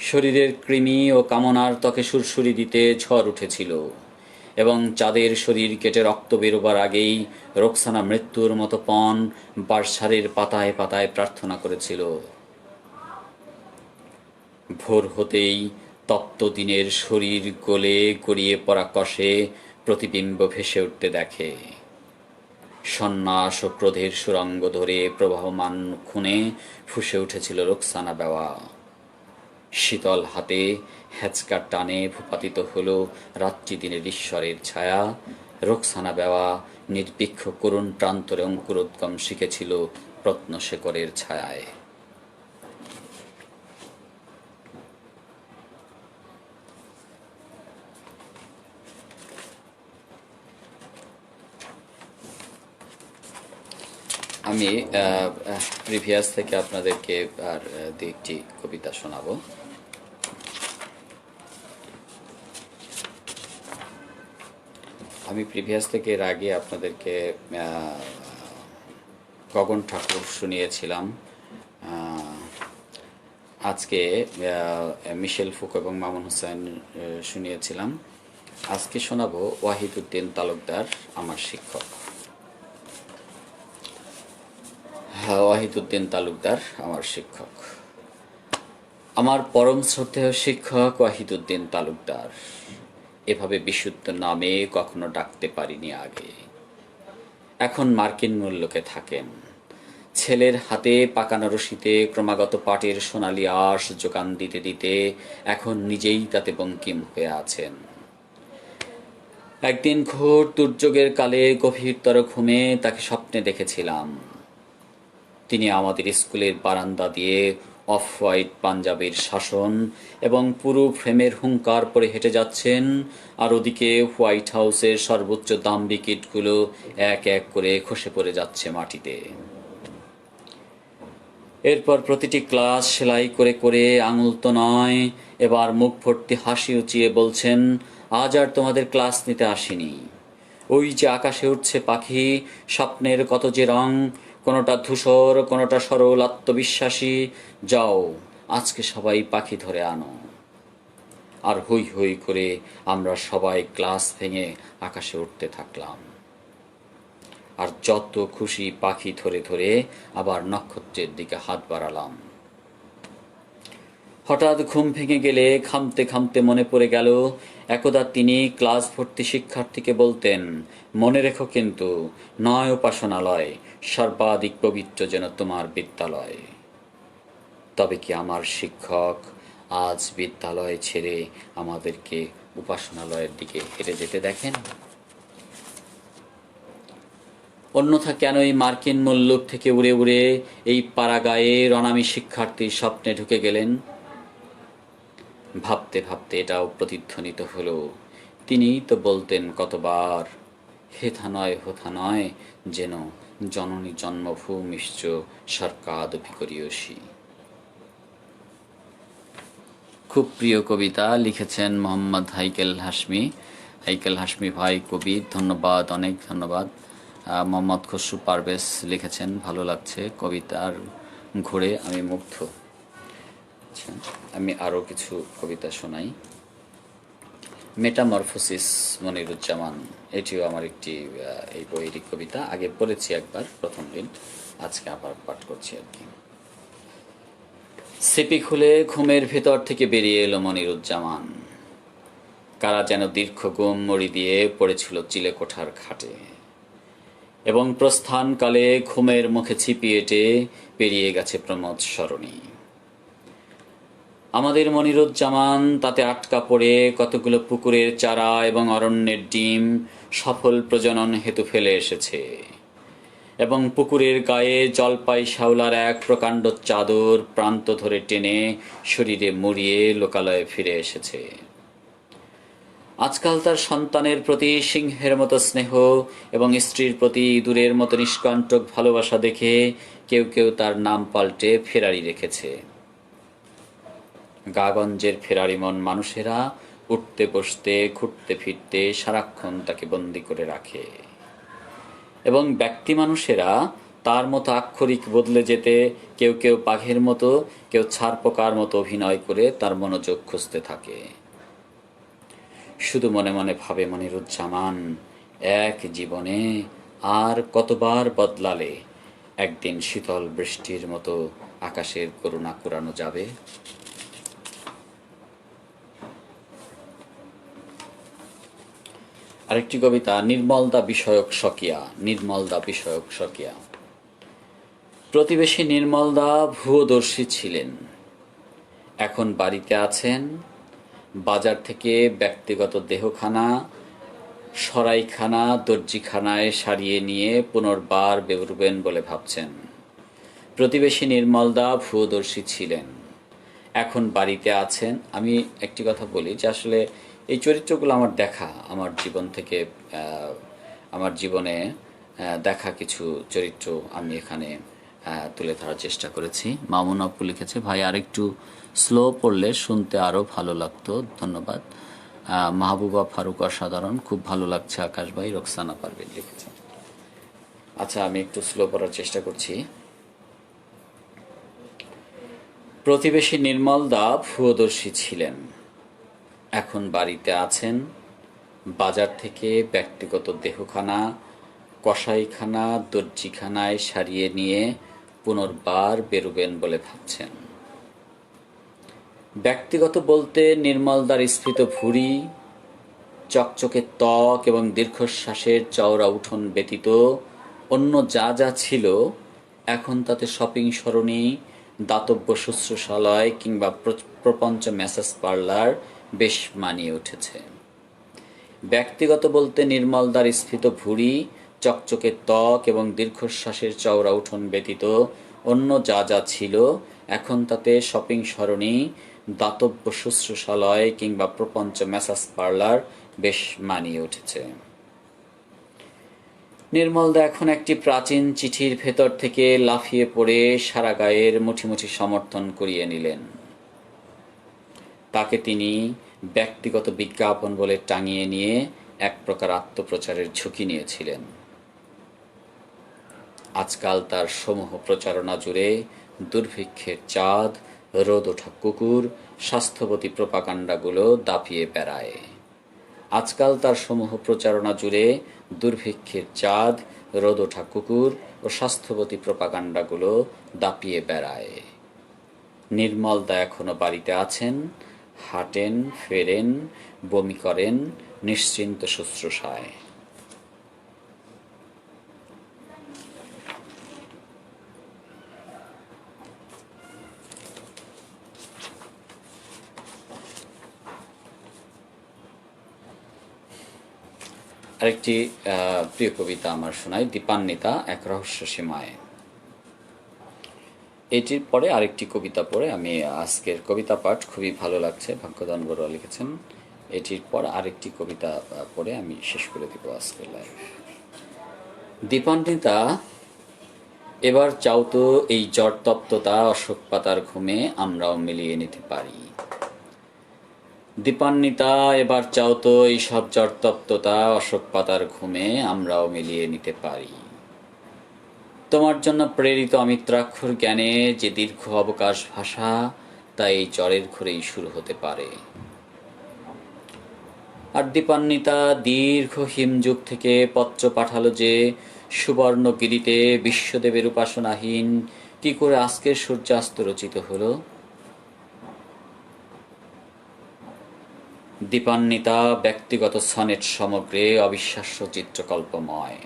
শরীরের কৃমি ও কামনার ত্বকে সুরসুরি দিতে ঝড় উঠেছিল এবং চাঁদের শরীর কেটে রক্ত বেরোবার আগেই রোকসানা মৃত্যুর মতো পণ বাঁশঝাড়ের পাতায় পাতায় প্রার্থনা করেছিল। ভোর হতেই তপ্ত দিনের শরীর গলে গড়িয়ে পড়া কষে প্রতিবিম্ব ভেসে উঠতে দেখে। সন্ন্যাস ও ক্রোধের সুরঙ্গ ধরে প্রবাহমান খুনে ফুঁসে উঠেছিল রোকসানা বেওয়া। শীতল হাতে হ্যাচকা টানে ভূপাতিত হল রাত্রি দিনের ঈশ্বরের ছায়া। রোকসানা বেওয়া নির্বীক্ষ করুণ প্রান্তরে অঙ্কুরোদ্গম শিখেছিল প্রত্নশেখরের ছায়ায়। আমি প্রিভিয়াস থেকে আপনাদেরকে আর দু একটি কবিতা শোনাবো। আমি প্রিভিয়াস থেকে এর আগে আপনাদেরকে গগন ঠাকুর শুনিয়েছিলাম। আজকে মিশেল ফুকো এবং মামুন হোসেন শুনিয়েছিলাম। আজকে শোনাবো ওয়াহিদুদ্দিন তালুকদার, আমার শিক্ষক। হ্যাঁ, ওয়াহিদুদ্দিন তালুকদার আমার শিক্ষক। আমার পরম শ্রদ্ধেয় শিক্ষক ওয়াহিদুদ্দিন তালুকদার। এভাবে বিশুদ্ধ নামে কখনো ডাকতে পারিনি আগে। এখন মার্কিন মূল্যকে থাকেন। ছেলের হাতে পাকানো রশিতে ক্রমাগত পাটের সোনালি আঁশ যোগান দিতে দিতে এখন নিজেই তাতে বঙ্কিম হয়ে আছেন। একদিন ঘোর দুর্যোগের কালে গভীরতর ঘুমে তাকে স্বপ্নে দেখেছিলাম। তিনি আমাদের স্কুলের বারান্দা দিয়ে অফ হোয়াইট পাঞ্জাবের শাসন এবং পুরো ফ্রেমের হুঙ্কার পরে হেঁটে যাচ্ছেন, আর ওদিকে হোয়াইট হাউসের সর্বোচ্চ দাম্ভিক ইটগুলো এক এক করে খসে পড়ে যাচ্ছে মাটিতে। এরপর প্রতিটি ক্লাস সেলাই করে করে আঙুল তো নয়, এবার মুখ ভর্তি হাসি উঁচিয়ে বলছেন, আজ আর তোমাদের ক্লাস নিতে আসিনি। ওই যে আকাশে উঠছে পাখি, স্বপ্নের কত যে রং, কোনোটা ধূসর, কোনোটা সরল আত্মবিশ্বাসী। যাও, আজকে সবাই পাখি ধরে আনো। আর হই হই করে আমরা সবাই ক্লাস ভেঙে আকাশে উঠতে থাকলাম। আর যত খুশি পাখি ধরে ধরে আবার নক্ষত্রের দিকে হাত বাড়ালাম। হঠাৎ ঘুম ভেঙে গেলে খামতে খামতে মনে পড়ে গেল, একদা তিনি ক্লাস ভর্তি শিক্ষার্থীকে বলতেন, মনে রেখো কিন্তু, নয় উপাসনালয়, সর্বাধিক পবিত্র যেন তোমার বিদ্যালয়। তবে কি আমার শিক্ষক আজ বিদ্যালয় ছেড়ে আমাদেরকে উপাসনালয়ের দিকে হেঁটে যেতে দেখেন? অন্যথা কেন এই মার্কিন মুল্লুক থেকে উড়ে উড়ে এই পাড়াগাঁয়ে অনামী শিক্ষার্থীর স্বপ্নে ঢুকে গেলেন? ভাবতে ভাবতে এটাও প্রতিধ্বনিত হলো, তিনিই তো বলতেন কতবার, হেথা নয় হোথা নয়, যেন জননী জন্মভূমিশ্চ সরকাদপি করিয়সী। খুব প্রিয় কবিতা লিখেছেন মোহাম্মদ হাইকেল হাশমি। হাইকেল হাশমি ভাই কবি, ধন্যবাদ, অনেক ধন্যবাদ। মোহাম্মদ খসরু পারভেজ লিখেছেন, ভালো লাগছে কবিতার ঘুরে আমি মুগ্ধ। আচ্ছা, আমি আরও কিছু কবিতা শোনাই। মেটামরফোসিস মনিরুজ্জামান, এটিও আমার একটি এই বইয়েরই কবিতা। আগে পড়েছি একবার প্রথম দিন, আজকে আবার পাঠ করছি আর কি। সিপি খুলে ঘুমের ভেতর থেকে বেরিয়ে এলো মনিরুজ্জামান। কারা যেন দীর্ঘ ঘুম মরি দিয়ে পড়েছিল চিলেকোঠার খাটে, এবং প্রস্থানকালে ঘুমের মুখে ছিপিয়েটে পেরিয়ে গেছে প্রমোদ সরণি। আমাদের মনিরুজ্জামান তাতে আটকা পড়ে কতগুলো পুকুরের চারা এবং অরণ্যের ডিম সফল প্রজনন হেতু ফেলে এসেছে, এবং পুকুরের গায়ে জলপাই শ্যাওলার এক প্রকাণ্ড চাদর প্রান্ত ধরে টেনে শরীরে মুড়িয়ে লোকালয়ে ফিরে এসেছে। আজকাল তার সন্তানের প্রতি সিংহের মতো স্নেহ এবং স্ত্রীর প্রতি ইঁদুরের মতো নিষ্কণ্টক ভালোবাসা দেখে কেউ কেউ তার নাম পাল্টে ফেরারি রেখেছে। গাগঞ্জের ফেরারি মন মানুষেরা উঠতে বসতে ঘুরতে ফিরতে সারাক্ষণ তাকে বন্দি করে রাখে, এবং ব্যক্তি মানুষেরা তার মতো আক্ষরিক বদলে যেতে কেউ কেউ বাঘের মতো, কেউ ছারপোকার মতো অভিনয় করে তার মনোযোগ খুঁজতে থাকে। শুধু মনে মনে ভাবে মনিরুজ্জামান, এক জীবনে আর কতবার বদলালে একদিন শীতল বৃষ্টির মতো আকাশের করুণা কুড়ানো যাবে। আরেকটি কবিতা, নির্মলদা বিষয়ক স্বকীয়া। নির্মলদা বিষয়ক স্বকীয়া। প্রতিবেশী নির্মলদা ভূয়দর্শী ছিলেন, এখন বাড়িতে আছেন। বাজার থেকে ব্যক্তিগত দেহখানা, সরাইখানা, দর্জিখানায় সারিয়ে নিয়ে পুনর্বার বেরুবেন বলে ভাবছেন। প্রতিবেশী নির্মলদা ভূয়দর্শী ছিলেন, এখন বাড়িতে আছেন। আমি একটি কথা বলি যে আসলে এই চরিত্রগুলো আমার দেখা, আমার জীবন থেকে, আমার জীবনে দেখা কিছু চরিত্র আমি এখানে তুলে ধরার চেষ্টা করেছি। মামুন আপু লিখেছে, ভাই আরেকটু স্লো পড়লে শুনতে আরও ভালো লাগতো, ধন্যবাদ। মাহবুবা ফারুক অসাধারণ, খুব ভালো লাগছে আকাশ ভাই। রোকসানা পারভীন লিখেছে। আচ্ছা, আমি একটু স্লো পড়ার চেষ্টা করছি। প্রতিবেশী নির্মলদা ভূয়দর্শী ছিলেন, এখন বাড়িতে আছেন। বাজার থেকে ব্যক্তিগত দেহখানা কসাইখানা দর্জিখানায় সারিয়ে নিয়ে পুনর্বার বেরুবেন বলে ভাবছেন। ব্যক্তিগত বলতে নির্মলদার স্ফীত ভুঁড়ি, চকচকে ত্বক এবং দীর্ঘশ্বাসের চওড়া উঠোন ব্যতীত অন্য যা যা ছিল এখন তাতে শপিং সরণি, দাতব্য শুশ্রূষালয় কিংবা প্রপঞ্চ ম্যাসাজ পার্লার বেশ মানিয়ে উঠেছে। ব্যক্তিগত বলতে নির্মলদার স্ফীত ভুঁড়ি, চকচকে ত্বক এবং দীর্ঘশ্বাসের চওড়া উঠোন ব্যতীত অন্য যা যা ছিল এখন তাতে শপিং সরণি, দাতব্য শুশ্রূষালয় কিংবা প্রপঞ্চ ম্যাসাজ পার্লার বেশ মানিয়ে উঠেছে। নির্মলদা এখন একটি প্রাচীন চিঠির ভেতর থেকে লাফিয়ে পড়ে সারা গায়ের মুঠি মুঠি সমর্থন করিয়ে নিলেন। তাকে তিনি ব্যক্তিগত বিজ্ঞাপন বলে টাঙিয়ে নিয়ে এক প্রকার আত্মপ্রচারের ঝুঁকি নিয়েছিলেন। আজকাল তার সমূহ প্রচারণা জুড়ে দুর্ভিক্ষের চাঁদ, রোদ ওঠা কুকুর, স্বাস্থ্যবতী প্রোপাগান্ডাগুলো দাপিয়ে বেড়ায়। আজকাল তার সমূহ প্রচারণা জুড়ে দুর্ভিক্ষের চাঁদ, রোদ ওঠা কুকুর ও স্বাস্থ্যবতী প্রোপাগান্ডাগুলো দাপিয়ে বেড়ায়। নির্মলদা এখনো বাড়িতে আছেন, হাঁটেন, ফেরেন, বমি করেন নিশ্চিন্ত শুশ্রূষায়। আরেকটি প্রিয় কবিতা আমার শোনায়, দীপান্বিতা এক রহস্য সীমায়। এটির পরে আরেকটি কবিতা পড়ে আমি আজকের কবিতা পাঠ খুবই ভালো লাগছে, ভাগ্যদান বড়ুয়া লিখেছেন। এটির পর আরেকটি কবিতা পড়ে আমি শেষ করে দিব আজকের লাইভ। দীপান্বিতা, এবার চাও তো এই জ্বরতপ্ততা অশোক পাতার ঘুমে আমরাও মিলিয়ে নিতে পারি। দীপান্বিতা, এবার চাও তো এই সব জ্বরতপ্ততা অশোক পাতার ঘুমে আমরাও মিলিয়ে নিতে পারি। তোমার জন্য প্রেরিত অমিত্রাক্ষর জ্ঞানে যে দীর্ঘ অবকাশ ভাষা, তা এই জ্বরের ঘরেই শুরু হতে পারে। আর দীপান্বিতা, দীর্ঘ হিমযুগ থেকে পত্র পাঠালো যে সুবর্ণগিরিতে বিশ্বদেবের উপাসনাহীন কি করে আজকের সূর্যাস্ত রচিত হলো। দীপান্বিতা, ব্যক্তিগত সনেট সমগ্রে অবিশ্বাস্য চিত্রকল্পময়।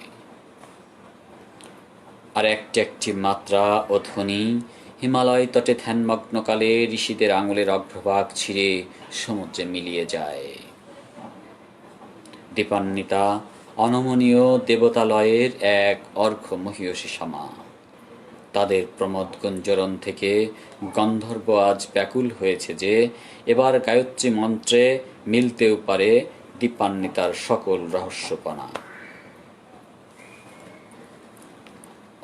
আর একটি একটি মাত্রা ও ধ্বনি হিমালয় তটে ধ্যানমগ্নকালে ঋষিদের আঙুলের অগ্রভাগ ছিঁড়ে সমুদ্রে মিলিয়ে যায়। দীপান্বিতা, অনমনীয় দেবতালয়ের এক অর্ঘ্য মহীয়সী সমা। তাদের প্রমোদ গুঞ্জরণ থেকে গন্ধর্ব আজ ব্যাকুল হয়েছে যে এবার গায়ত্রী মন্ত্রে মিলতেও পারে দীপান্বিতার সকল রহস্যপনা।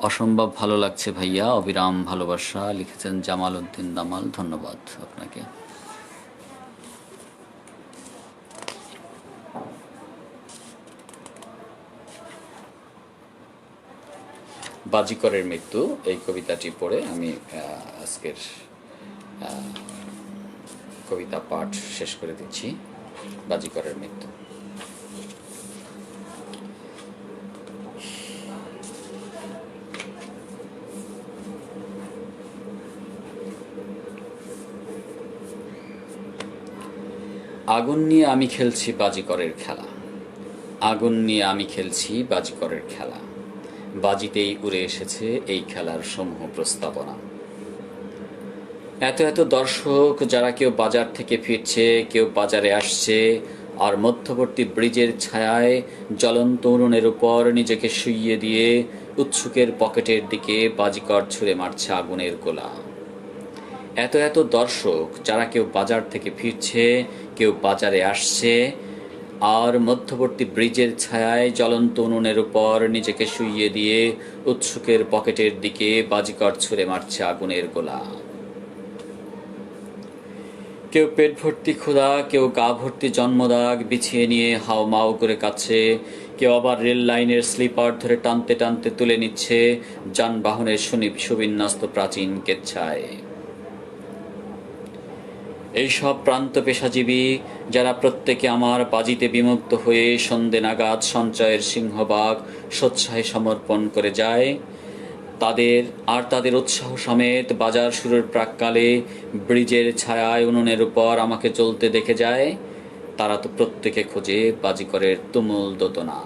অসম্ভব ভালো লাগছে ভাইয়া, অবিরাম ভালোবাসা লিখেছেন জামাল উদ্দিন দামাল, ধন্যবাদ আপনাকে। বাজিকরের মৃত্যু এই কবিতাটি পড়ে আমি আজকের কবিতা পাঠ শেষ করে দিচ্ছি। বাজিকরের মৃত্যু। আগুন নিয়ে আমি খেলছি বাজিকরের খেলা, আগুন নিয়ে আমি খেলছি বাজিকরের খেলা, বাজিতেই উড়ে এসেছে এই খেলার সমূহ প্রস্তাবনা। এত এত দর্শক, যারা কেউ বাজার থেকে ফিরছে, কেউ বাজারে আসছে, আর মধ্যবর্তী ব্রিজের ছায়ায় জ্বলন্ত উনুনের উপর নিজেকে শুইয়ে দিয়ে উৎসুকের পকেটের দিকে বাজিকর ছুঁড়ে মারছে আগুনের গোলা। এত এত দর্শক, যারা কেউ বাজার থেকে ফিরছে, কেউ বাজারে আসছে, আর মধ্যবর্তী ব্রিজের ছায়ায় জ্বলন্ত উনুনের উপর নিজেকে শুইয়ে দিয়ে উৎসুকের পকেটের দিকে বাজিকর ছুঁড়ে মারছে আগুনের গোলা। কেউ পেট ভর্তি ক্ষুধা, কেউ গা ভর্তি জন্মদাগ বিছিয়ে নিয়ে হাওমাও করে কাছে, কেউ আবার রেল লাইনের স্লিপার ধরে টানতে টানতে তুলে নিচ্ছে যানবাহনের সুবিন্যস্ত প্রাচীন কেচ্ছায়। এইসব প্রান্ত পেশাজীবী যারা প্রত্যেকে আমার বাজিতে বিমুগ্ধ হয়ে সন্ধে নাগাদ সঞ্চয়ের সিংহভাগ সোৎসাহে সমর্পণ করে যায়, তাদের উৎসাহ সমেত বাজার শুরুর প্রাক্কালে ব্রিজের ছায়ায় উনুনের উপর আমাকে চলতে দেখে যায়, তারা তো প্রত্যেকে খোঁজে বাজিকরের তুমুল দোতনা।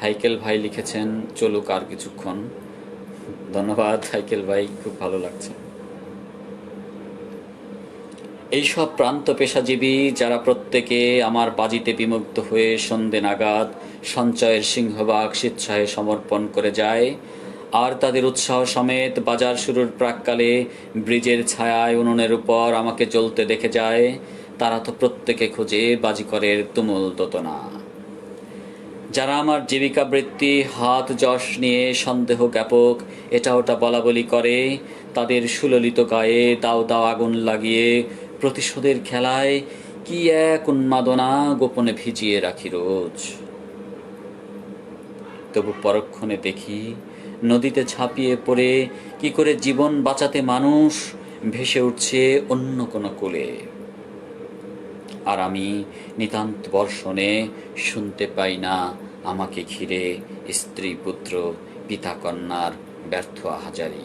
হাইকেল ভাই লিখেছেন চলুক আর কিছুক্ষণ। ধন্যবাদ হাইকেল ভাই, খুব ভালো লাগছে। এইসব প্রান্ত পেশাজীবী যারা প্রত্যেকে আমার বাজিতে বিমুগ্ধ হয়ে সন্ধে নাগাদ সঞ্চয়ের সিংহভাগ স্বেচ্ছায় সমর্পণ করে যায়, আর তাদের উৎসাহ সমেত বাজার শুরুর প্রাক্কালে ব্রিজের ছায়ায় উনুনের উপর আমাকে চলতে দেখে যায়, তারা তো প্রত্যেকে খোঁজে বাজিকরের তুমুল দোতনা। যারা আমার জীবিকা বৃত্তি হাত যশ নিয়ে সন্দেহ জ্ঞাপক এটা ওটা বলাবলি করে, তাদের সুললিত গায়ে দাও দাও আগুন লাগিয়ে প্রতিশোধের খেলায় কি এক উন্মাদনা গোপনে ভিজিয়ে রাখি রোজ। তবু পরক্ষণে দেখি নদীতে ঝাঁপিয়ে পড়ে কি করে জীবন বাঁচাতে মানুষ ভেসে উঠছে অন্য কোনো কূলে, আর আমি নিতান্ত বর্ষণে শুনতে পাই না আমাকে ঘিরে স্ত্রী পুত্র পিতা কন্যার ব্যর্থ আহাজারি।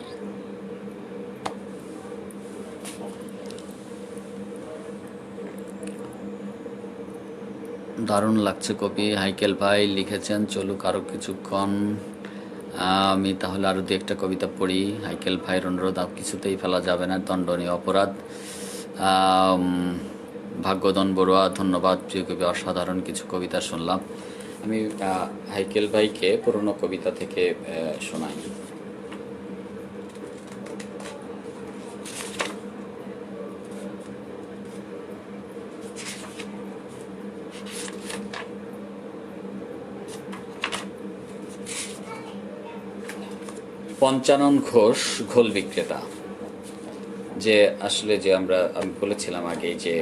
দারুণ লাগছে কবি। হাইকেল ভাই লিখেছেন চলুক আরও কিছুক্ষণ। আমি তাহলে আরও দু একটা কবিতা পড়ি। হাইকেল ভাইয়ের অনুরোধ কিছুতেই ফেলা যাবে না, দণ্ডনীয় অপরাধ। ভাগ্যধন বড়ুয়া, ধন্যবাদ প্রিয় কবি, অসাধারণ কিছু কবিতা শুনলাম। আমি হাইকেল ভাইকে পুরনো কবিতা থেকে শোনাই। পঞ্চানন ঘোষ, ঘোল বিক্রেতা। যে আসলে যে আমি বলেছিলাম আগে যে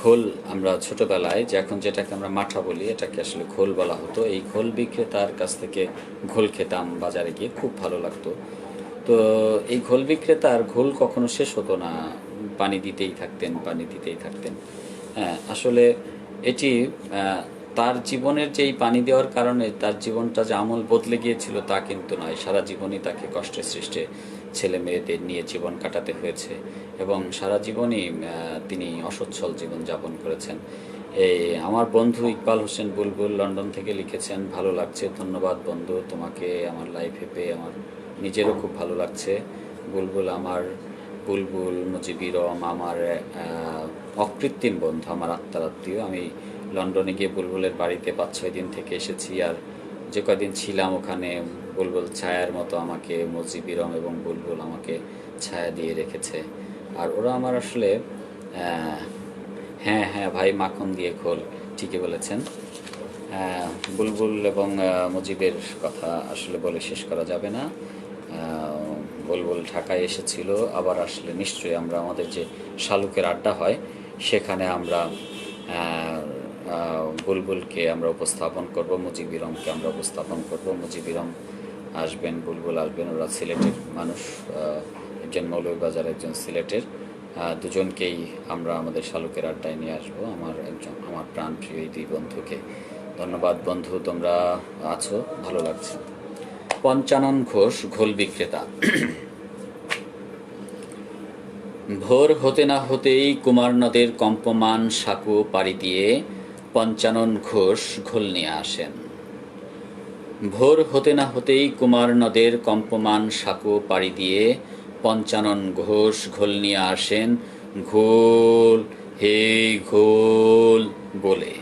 ঘোল আমরা ছোটবেলায় যে এখন যেটাকে আমরা মাঠা বলি এটাকে আসলে ঘোল বলা হতো। এই ঘোল বিক্রেতার কাছ থেকে ঘোল খেতাম বাজারে গিয়ে, খুব ভালো লাগতো। তো এই ঘোল বিক্রেতার ঘোল কখনো শেষ হতো না, পানি দিতেই থাকতেন। হ্যাঁ, আসলে এটি তার জীবনের যে এই পানি দেওয়ার কারণে তার জীবনটা যে আমূল বদলে গিয়েছিল তা কিন্তু নয়। সারা জীবনই তাকে কষ্টে সৃষ্টে ছেলে মেয়েদের নিয়ে জীবন কাটাতে হয়েছে এবং সারা জীবনই তিনি অসচ্ছল জীবন যাপন করেছেন। এই আমার বন্ধু ইকবাল হোসেন বুলবুল লন্ডন থেকে লিখেছেন ভালো লাগছে। ধন্যবাদ বন্ধু, তোমাকে আমার লাইফে পেয়ে আমার নিজেরও খুব ভালো লাগছে। বুলবুল মুজিবিরম আমার অকৃত্রিম বন্ধু, আমার আত্মীয়। আমি লন্ডনে গিয়ে বুলবুলের বাড়িতে 5-6 দিন থেকে এসেছি, আর যে কদিন ছিলাম ওখানে বুলবুল ছায়ার মতো আমাকে, মুজিবিরম এবং বুলবুল আমাকে ছায়া দিয়ে রেখেছে। আর ওরা আমার আসলে হ্যাঁ ভাই মাখন দিয়ে খোল, ঠিকই বলেছেন। বুলবুল এবং মুজিবের কথা আসলে বলে শেষ করা যাবে না। বুলবুল ঢাকায় এসেছিল, আবার আসলে নিশ্চয়ই আমরা আমাদের যে শালুকের আড্ডা হয় সেখানে আমরা বুলবুলকে আমরা উপস্থাপন করব, মুজিবিরমকে আমরা উপস্থাপন করব। মুজিবিরম আসবেন, বুলবুল আসবেন, ওরা সিলেটের মানুষ, একজন মৌলভীবাজার, একজন সিলেটের। দুজনকেই আমরা আমাদের শালুকের আড্ডায় নিয়ে আসবো, আমার প্রাণপ্রিয় এই দুই বন্ধুকে। ধন্যবাদ বন্ধু, তোমরা আছো, ভালো লাগছে। পঞ্চানন ঘোষ, ঘোল বিক্রেতা। ভোর হতে না হতেই কুমার নদের কম্পমান সাঁকো পাড়ি দিয়ে পঞ্চানন ঘোষ ঘোল নিয়ে আসেন। ভোর হতে না হতেই কুমার নদের কম্পমান সাঁকো পাড়ি দিয়ে পঞ্চানন ঘোষ ঘোল নিয়ে আসেন, ঘোল হে ঘোল বলে।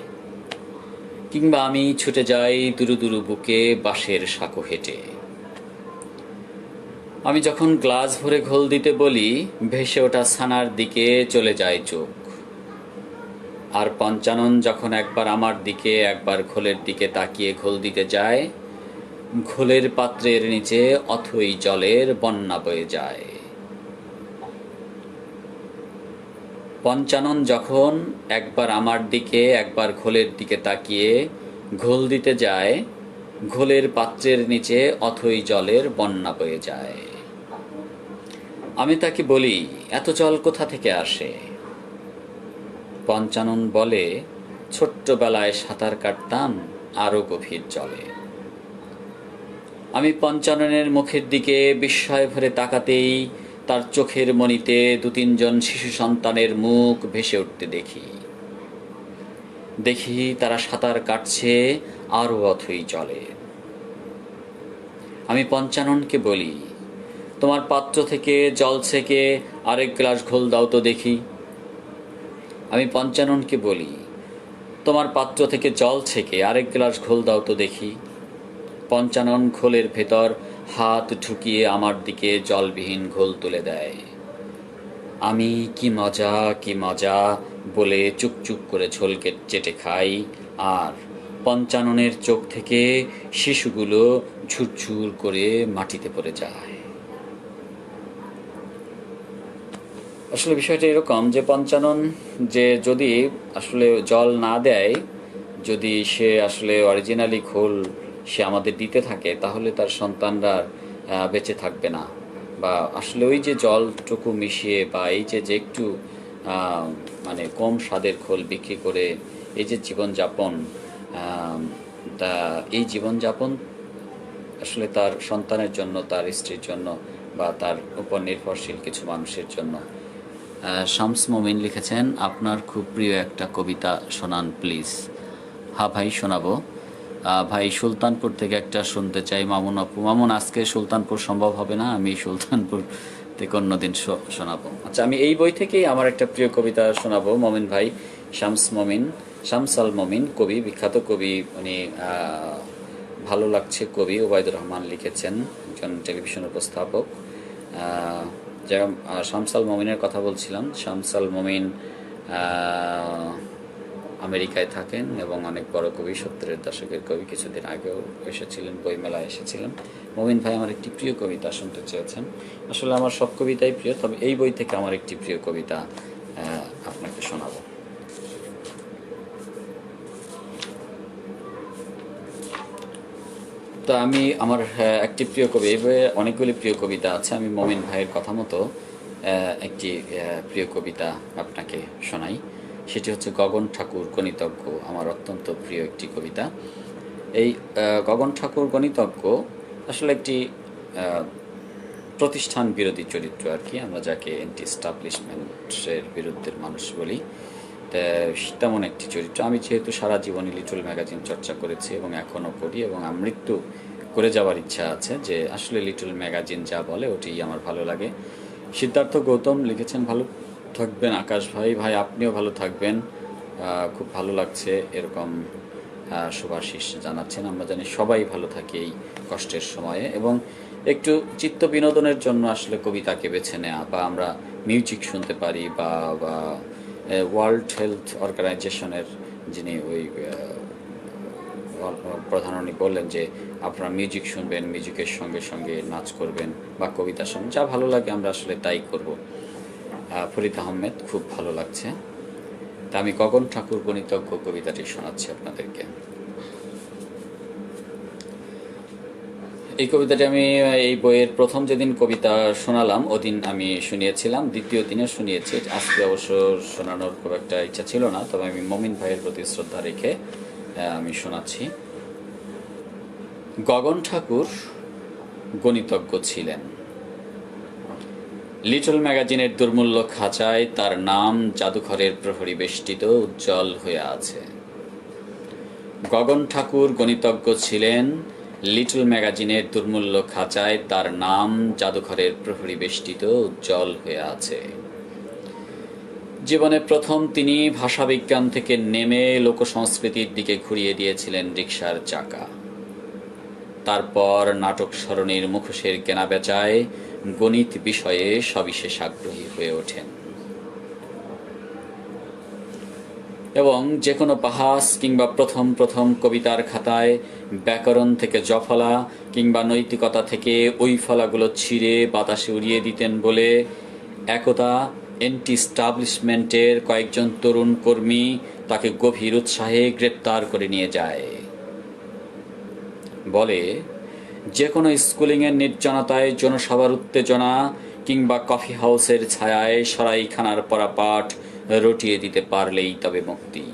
কিংবা আমি ছুটে যাই দুরু দুরু বুকে বাঁশের সাঁকো হেঁটে। আমি যখন গ্লাস ভরে ঘোল দিতে বলি, ভেসে ওঠা ছানার দিকে চলে যায় চোখ। আর পঞ্চানন যখন একবার আমার দিকে একবার ঘোলের দিকে তাকিয়ে ঘোল দিতে যায়, ঘোলের পাত্রের নিচে অথই জলের বন্যা বয়ে যায়। পঞ্চানন যখন একবার আমার দিকে একবার ঘোলের দিকে তাকিয়ে ঘোল দিতে যায়, ঘোলের পাত্রের নিচে অথই জলের বন্যা বয়ে যায়। আমি তাকে বলি, এত জল কোথা থেকে আসে? পঞ্চানন বলে, ছোট্টবেলায় সাঁতার কাটতাম আরো গভীর জলে। আমি পঞ্চাননের মুখের দিকে বিস্ময় ভরে তাকাতেই তার চোখের মণিতে ২-৩ জন শিশু সন্তানের মুখ ভেসে উঠতে দেখি। তারা সাঁতার কাটছে আরো অথই জলে। আমি পঞ্চাননকে বলি, তোমার পাত্র থেকে জল ছেঁকে আরেক গ্লাস ঘোল দাও তো দেখি। আমি পঞ্চাননকে বলি, তোমার পাত্র থেকে জল ছেঁকে আরেক গ্লাস ঘোল দাও তো দেখি। পঞ্চানন ঘোলের ভেতর হাত ঢুকিয়ে আমার দিকে জলবিহীন ঘোল তুলে দেয়। আমি কি মজা বলে চুপচুপ করে ঝোলকে চেটে খাই, আর পঞ্চাননের চোখ থেকে শিশুগুলো ঝুরঝুর করে মাটিতে পড়ে যায়। আসলে বিষয়টা এরকম যে পঞ্চানন যে যদি আসলে জল না দেয়, যদি সে আসলে অরিজিনালি ঘোল সে আমাদের দিতে থাকে, তাহলে তার সন্তানরা বেঁচে থাকবে না। বা আসলে ওই যে জলটুকু মিশিয়ে বা এই যে একটু মানে কম স্বাদের ঘোল বিক্রি করে এই যে জীবনযাপন, তা এই জীবনযাপন আসলে তার সন্তানের জন্য, তার স্ত্রীর জন্য বা তার উপর নির্ভরশীল কিছু মানুষের জন্য। শামস মোমিন লিখেছেন, আপনার খুব প্রিয় একটা কবিতা শোনান প্লিজ। হ্যাঁ ভাই, শোনাবো। ভাই সুলতানপুর থেকে একটা শুনতে চাই। মামুন আপু, মামুন আজকে সুলতানপুর সম্ভব হবে না, আমি সুলতানপুর থেকে অন্যদিন শোনাবো। আচ্ছা, আমি এই বই থেকেই আমার একটা প্রিয় কবিতা শোনাবো। মমিন ভাই, শামসাল মমিন কবি, বিখ্যাত কবি উনি। ভালো লাগছে কবি ওবায়দুর রহমান লিখেছেন, একজন টেলিভিশন উপস্থাপক। যেমন শামসাল মমিনের কথা বলছিলাম, শামসাল মমিন আমেরিকায় থাকেন এবং অনেক বড় কবি, 70-এর দশকের কবি। কিছুদিন আগেও এসেছিলেন, বইমেলায় এসেছিলেন। মমিন ভাই আমার একটি প্রিয় কবিতা শুনতে চেয়েছেন। আসলে আমার সব কবিতাই প্রিয়, তবে এই বই থেকে আমার একটি প্রিয় কবিতা আপনাকে শোনাবো। তো আমি আমার একটি প্রিয় কবি, এই বইয়ে অনেকগুলি প্রিয় কবিতা আছে। আমি মমিন ভাইয়ের কথা মতো একটি প্রিয় কবিতা আপনাকে শোনাই। সেটি হচ্ছে গগন ঠাকুর গণিতজ্ঞ, আমার অত্যন্ত প্রিয় একটি কবিতা। এই গগন ঠাকুর গণিতজ্ঞ আসলে একটি প্রতিষ্ঠান বিরোধী চরিত্র আর কি, আমরা যাকে অ্যান্টি এস্টাবলিশমেন্টের বিরুদ্ধের মানুষ বলি, তেমন একটি চরিত্র। আমি যেহেতু সারা জীবনই লিটল ম্যাগাজিন চর্চা করেছি এবং এখনও করি, এবং মৃত্যু করে যাওয়ার ইচ্ছা আছে, যে আসলে লিটল ম্যাগাজিন যা বলে ওটি আমার ভালো লাগে। সিদ্ধার্থ গৌতম লিখেছেন, ভালো থাকবেন আকাশ ভাই। ভাই আপনিও ভালো থাকবেন, খুব ভালো লাগছে এরকম শুভাশিস জানাচ্ছেন। আমরা জানি সবাই ভালো থাকি এই কষ্টের সময়ে, এবং একটু চিত্ত বিনোদনের জন্য আসলে কবিতাকে বেছে নেওয়া, বা আমরা মিউজিক শুনতে পারি, বা ওয়ার্ল্ড হেলথ অর্গানাইজেশনের যিনি ওই প্রধান, উনি বললেন যে আপনারা মিউজিক শুনবেন, মিউজিকের সঙ্গে সঙ্গে নাচ করবেন বা কবিতা শুনবেন, যা ভালো লাগে আমরা আসলে তাই করব। ফরিদ আহমেদ, খুব ভালো লাগছে। তা আমি গগন ঠাকুর গণিতজ্ঞ কবিতাটি শোনাচ্ছি আপনাদেরকে। এই কবিতাটি আমি এই বইয়ের প্রথম যেদিন কবিতা শোনালাম ওদিন আমি শুনিয়েছিলাম, দ্বিতীয় দিনে শুনিয়েছি। আজকে অবশ্য শোনানোর খুব একটা ইচ্ছা ছিল না, তবে আমি মমিন ভাইয়ের প্রতি শ্রদ্ধা রেখে আমি শোনাচ্ছি। গগন ঠাকুর গণিতজ্ঞ ছিলেন। লিটল ম্যাগাজিনের দুর্মূল্য খাঁচায় তার নাম জাদুঘরের প্রহরী বেষ্টিত উজ্জ্বল হয়ে আছে। গগন ঠাকুর গণিতজ্ঞ ছিলেন। লিটল ম্যাগাজিনের দুর্মূল্য খাঁচায় তার নাম জাদুঘরের প্রহরী বেষ্টিত উজ্জ্বল হয়ে আছে। জীবনে প্রথম তিনি ভাষাবিজ্ঞান থেকে নেমে লোকসংস্কৃতির দিকে ঘুরিয়ে দিয়েছিলেন রিকশার চাকা। তারপর নাটক সরণির মুখোশের কেনাবেচায় গণিত বিষয়ে সবিশেষ আগ্রহী হয়ে ওঠেন, এবং যে কোনো পাহাস কিংবা প্রথম প্রথম কবিতার খাতায় ব্যাকরণ থেকে জফলা কিংবা নৈতিকতা থেকে ওই ফলাগুলো ছিঁড়ে বাতাসে উড়িয়ে দিতেন বলে একদা অ্যান্টি স্টাবলিশমেন্টের কয়েকজন তরুণ কর্মী তাকে গভীর উৎসাহে গ্রেপ্তার করে নিয়ে যায়। বলে, যে কোনো স্কুলিংয়ের নির্জনতায় জনসভার উত্তেজনা কিংবা কফি হাউসের ছায়ায় সরাইখানার পরাপাট রটিয়ে দিতে পারলেই তবে মুক্তি।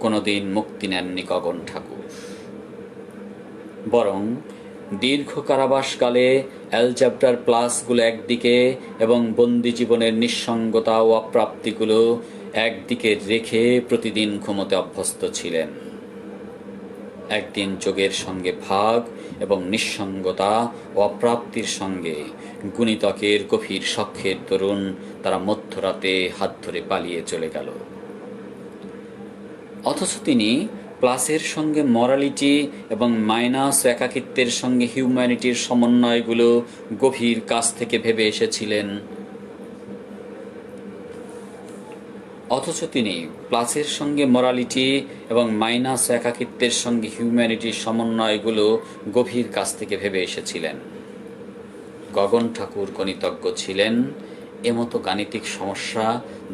কোনোদিন মুক্তি নেননি গগন ঠাকুর, বরং দীর্ঘ কারাবাসকালে অ্যালজাব্রার প্লাসগুলো একদিকে এবং বন্দি জীবনের নিঃসঙ্গতা ও অপ্রাপ্তিগুলো একদিকে রেখে প্রতিদিন ঘুমোতে অভ্যস্ত ছিলেন। একদিন যোগের সঙ্গে ভাগ এবং নিঃসঙ্গতা ও অপ্রাপ্তির সঙ্গে গুণিতকের গভীর শখের দরুন তারা মধ্যরাতে হাত ধরে পালিয়ে চলে গেল। অথচ তিনি প্লাসের সঙ্গে মরালিটি এবং মাইনাস একাকিত্বের সঙ্গে হিউম্যানিটির সমন্বয়গুলো গভীর কাছ থেকে ভেবে এসেছিলেন। অথচ তিনি প্লাসের সঙ্গে মরালিটি এবং মাইনাস একাকিত্বের সঙ্গে হিউম্যানিটির সমন্বয়গুলো গভীর কাছ থেকে ভেবে এসেছিলেন। গগন ঠাকুর গণিতজ্ঞ ছিলেন, এমতো গাণিতিক সমস্যা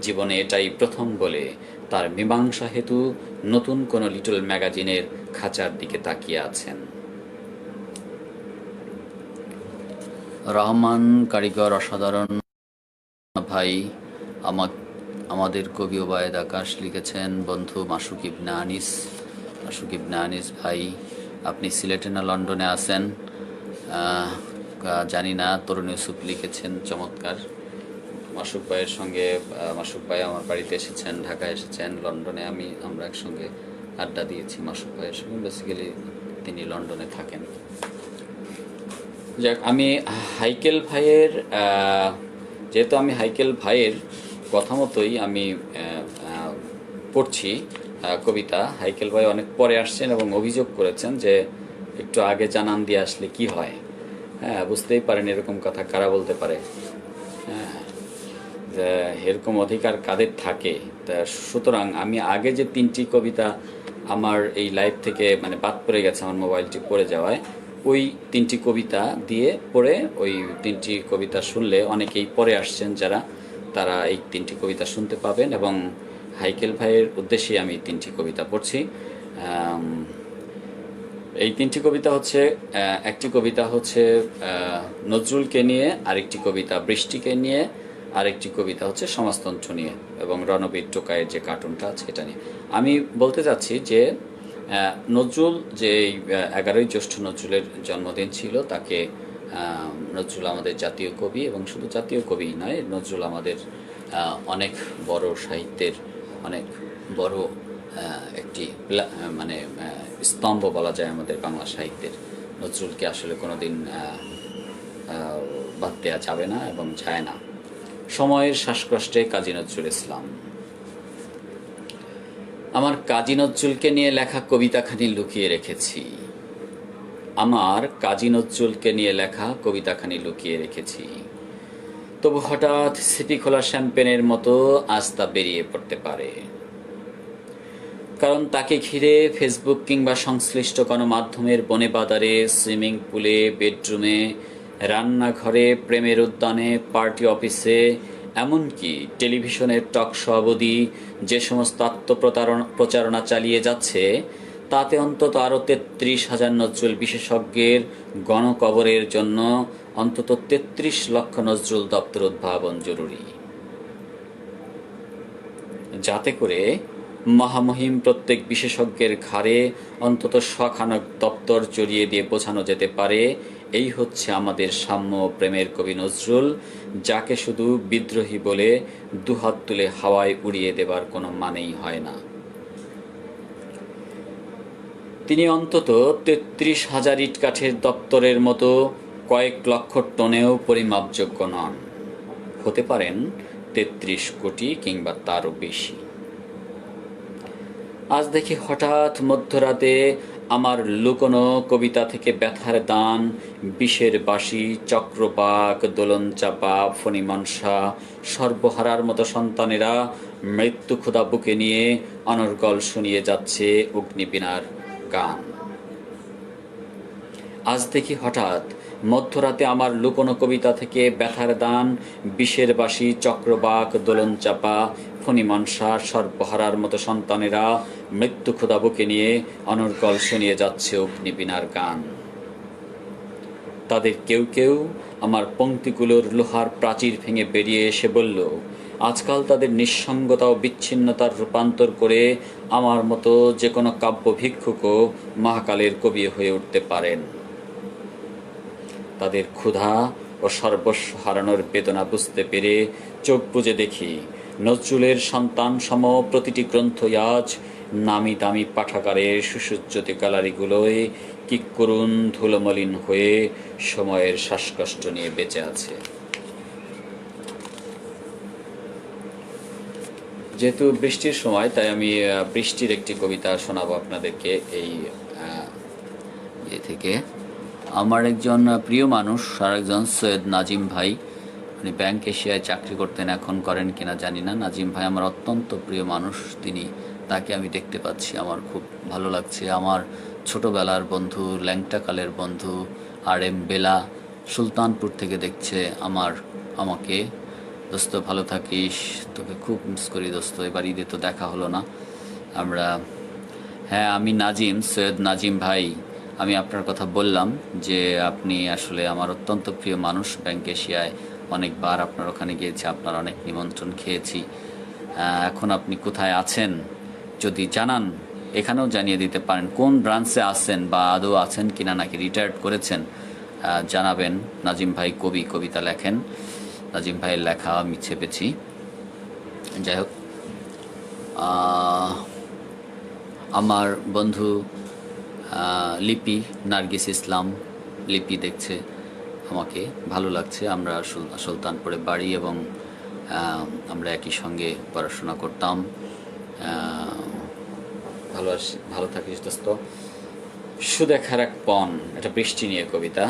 জীবনে এটাই প্রথম বলে তার মীমাংসা হেতু নতুন কোনো লিটল ম্যাগাজিনের খাঁচার দিকে তাকিয়ে আছেন। রহমান কারিগর অসাধারণ ভাই, আমাদের কবি ওবায়দ আকাশ লিখেছেন, বন্ধু মাসুক ইবনে আনিস। মাসুক ইবনে আনিস ভাই, আপনি সিলেটে না লন্ডনে আছেন জানি না। তরুণ ইউসুফ লিখেছেন, চমৎকার। মাসুক ভাইয়ের সঙ্গে, মাসুক ভাই আমার বাড়িতে এসেছেন, ঢাকায় এসেছেন, লন্ডনে আমরা একসঙ্গে আড্ডা দিয়েছি মাসুক ভাইয়ের সঙ্গে। বেসিক্যালি তিনি লন্ডনে থাকেন। যাক, আমি হাইকেল ভাইয়ের, যেহেতু আমি হাইকেল ভাইয়ের কথা মতোই আমি পড়ছি কবিতা। হাইকেল ভাই অনেক পরে আসছেন এবং অভিযোগ করেছেন যে একটু আগে জানান দিয়ে আসলে কি হয়। হ্যাঁ, বুঝতেই পারেন এরকম কথা কারা বলতে পারে। হ্যাঁ, এরকম অধিকার কাদের থাকে। তা সুতরাং আমি আগে যে 3টি কবিতা আমার এই লাইভ থেকে মানে বাদ পড়ে গেছে আমার মোবাইলটি পড়ে যাওয়ায়, ওই 3টি কবিতা দিয়ে পড়ে ওই 3টি কবিতা শুনলে অনেকেই পরে আসছেন যারা, তারা এই 3টি কবিতা শুনতে পাবেন। এবং হাইকেল ভাইয়ের উদ্দেশ্যে আমি 3টি কবিতা পড়ছি। এই 3টি কবিতা হচ্ছে, একটি কবিতা হচ্ছে নজরুলকে নিয়ে, আরেকটি কবিতা বৃষ্টিকে নিয়ে, আরেকটি কবিতা হচ্ছে সমাজতন্ত্র নিয়ে এবং রণবীর টোকাইয়ের যে কার্টুনটা আছে এটা নিয়ে। আমি বলতে চাচ্ছি যে নজরুল, যে 11ই জ্যৈষ্ঠ নজরুলের জন্মদিন ছিল, তাকে নজরুল আমাদের জাতীয় কবি, এবং শুধু জাতীয় কবি নয়, নজরুল আমাদের অনেক বড় সাহিত্যের অনেক বড় একটি মানে স্তম্ভ বলা যায় আমাদের বাংলা সাহিত্যের। নজরুলকে আসলে কোনোদিন বাদ দেওয়া যাবে না এবং যায় না। সময়ের শ্বাসকষ্টে কাজী নজরুল ইসলাম। আমার কাজী নজরুলকে নিয়ে লেখা কবিতাখানি লুকিয়ে রেখেছি। আমার কাজী নজরুলকে নিয়ে লেখা কবিতাখানি লুকিয়ে রেখেছি। তবু হঠাৎ সিটি খোলা শ্যাম্পেনের মতো আজ তা বেরিয়ে পড়তে পারে। কারণ তাকে ঘিরে ফেসবুক কিংবা সংশ্লিষ্ট গণমাধ্যমের বনে বাজারে, সুইমিং পুলে, বেডরুমে, রান্নাঘরে, প্রেমের উদ্যানে, পার্টি অফিসে, এমনকি টেলিভিশনের টক শো অবধি যে সমস্ত আত্মপ্রচারণা চালিয়ে যাচ্ছে, তাতে অন্তত আরও 33,000 নজরুল বিশেষজ্ঞের গণকবরের জন্য অন্তত 33 লক্ষ নজরুল দপ্তর উদ্ভাবন জরুরি, যাতে করে মহামহিম প্রত্যেক বিশেষজ্ঞের ঘাড়ে অন্তত শখানেক দপ্তর জড়িয়ে দিয়ে বোঝানো যেতে পারে, এই হচ্ছে আমাদের সাম্য প্রেমের কবি নজরুল, যাকে শুধু বিদ্রোহী বলে দুহাত তুলে হাওয়ায় উড়িয়ে দেবার কোনো মানেই হয় না। তিনি অন্তত 33,000 ইটকাঠের দপ্তরের মতো কয়েক লক্ষ টনেও পরিমাপযোগ্য নন, হতে পারেন 33 কোটি কিংবা তারও বেশি। আজ দেখি হঠাৎ মধ্যরাতে আমার লুকোনো কবিতা থেকে ব্যথার দান, বিষের বাঁশি, চক্রবাক, দোলন চাপা, ফণিমনসা, সর্বহারার মতো সন্তানেরা মৃত্যু ক্ষুধা বুকে নিয়ে অনর্গল শুনিয়ে যাচ্ছে অগ্নিবীণার গান। আজ দেখি হঠাৎ মধ্যরাতে আমার লুকোনো কবিতা থেকে ব্যথার দান, বিষের বাঁশি, চক্রবাক, দোলন চাপা, ফণিমনসা, সর্বহারার মতো সন্তানেরা মৃত্যু ক্ষুধা বুকে নিয়ে অনর্গল শুনিয়ে যাচ্ছে অগ্নিবীণার গান। তাদের কেউ কেউ আমার পংক্তিগুলোর লোহার প্রাচীর ভেঙে বেরিয়ে এসে বলল, আজকাল তাদের নিঃসঙ্গতা ও বিচ্ছিন্নতার রূপান্তর করে আমার মতো যে কোনো কাব্য ভিক্ষুকও মহাকালের কবি হয়ে উঠতে পারেন। তাদের ক্ষুধা ও সর্বস্ব হারানোর বেদনা বুঝতে পেরে চোখ বুজে দেখি নজরুলের সন্তান সম প্রতিটি গ্রন্থই আজ নামি দামি পাঠাগারের সুসজ্জিত গ্যালারিগুলোয় কি করুণ ধুলোমলিন হয়ে সময়ের শ্বাসকষ্ট নিয়ে বেঁচে আছে। যেহেতু বৃষ্টির সময়, তাই আমি বৃষ্টির একটি কবিতা শোনাবো আপনাদেরকে। এই থেকে আমার একজন প্রিয় মানুষ আর একজন সৈয়দ নাজিম ভাই, উনি ব্যাংক এশিয়ায় চাকরি করতেন, এখন করেন কিনা জানি না। নাজিম ভাই আমার অত্যন্ত প্রিয় মানুষ, তাকে আমি দেখতে পাচ্ছি, আমার খুব ভালো লাগছে। আমার ছোটবেলার বন্ধু, ল্যাংটাকালের বন্ধু RM বেলা সুলতানপুর থেকে দেখছে আমাকে। দোস্ত ভালো থাকিস, তোকে খুব মিস করি দোস্ত, এবার ঈদে তো দেখা হলো না হ্যাঁ, আমি নাজিম, সৈয়দ নাজিম ভাই। আমি আপনার কথা বললাম যে আপনি আসলে আমার অত্যন্ত প্রিয় মানুষ। ব্যাংক এশিয়ায় অনেকবার আপনার ওখানে গিয়েছি, আপনার অনেক নিমন্ত্রণ খেয়েছি। এখন আপনি কোথায় আছেন যদি জানান, এখানেও জানিয়ে দিতে পারেন কোন ব্রাঞ্চে আছেন বা আদৌ আছেন কিনা, নাকি রিটায়ার্ড করেছেন, জানাবেন। নাজিম ভাই কবিতা লেখেন, নাজিম ভাইয়ের লেখা আমি ছেপেছি। যাই হোক, আমার বন্ধু লিপি, নার্গিস ইসলাম লিপি দেখছে আমাকে, ভালো লাগছে। আমরা সুলতানপুরে বাড়ি এবং আমরা একই সঙ্গে পড়াশোনা করতাম। ভালো থাকিস দোস্ত। সুদেখার এক পণ, এটা বৃষ্টি নিয়ে কবিতা।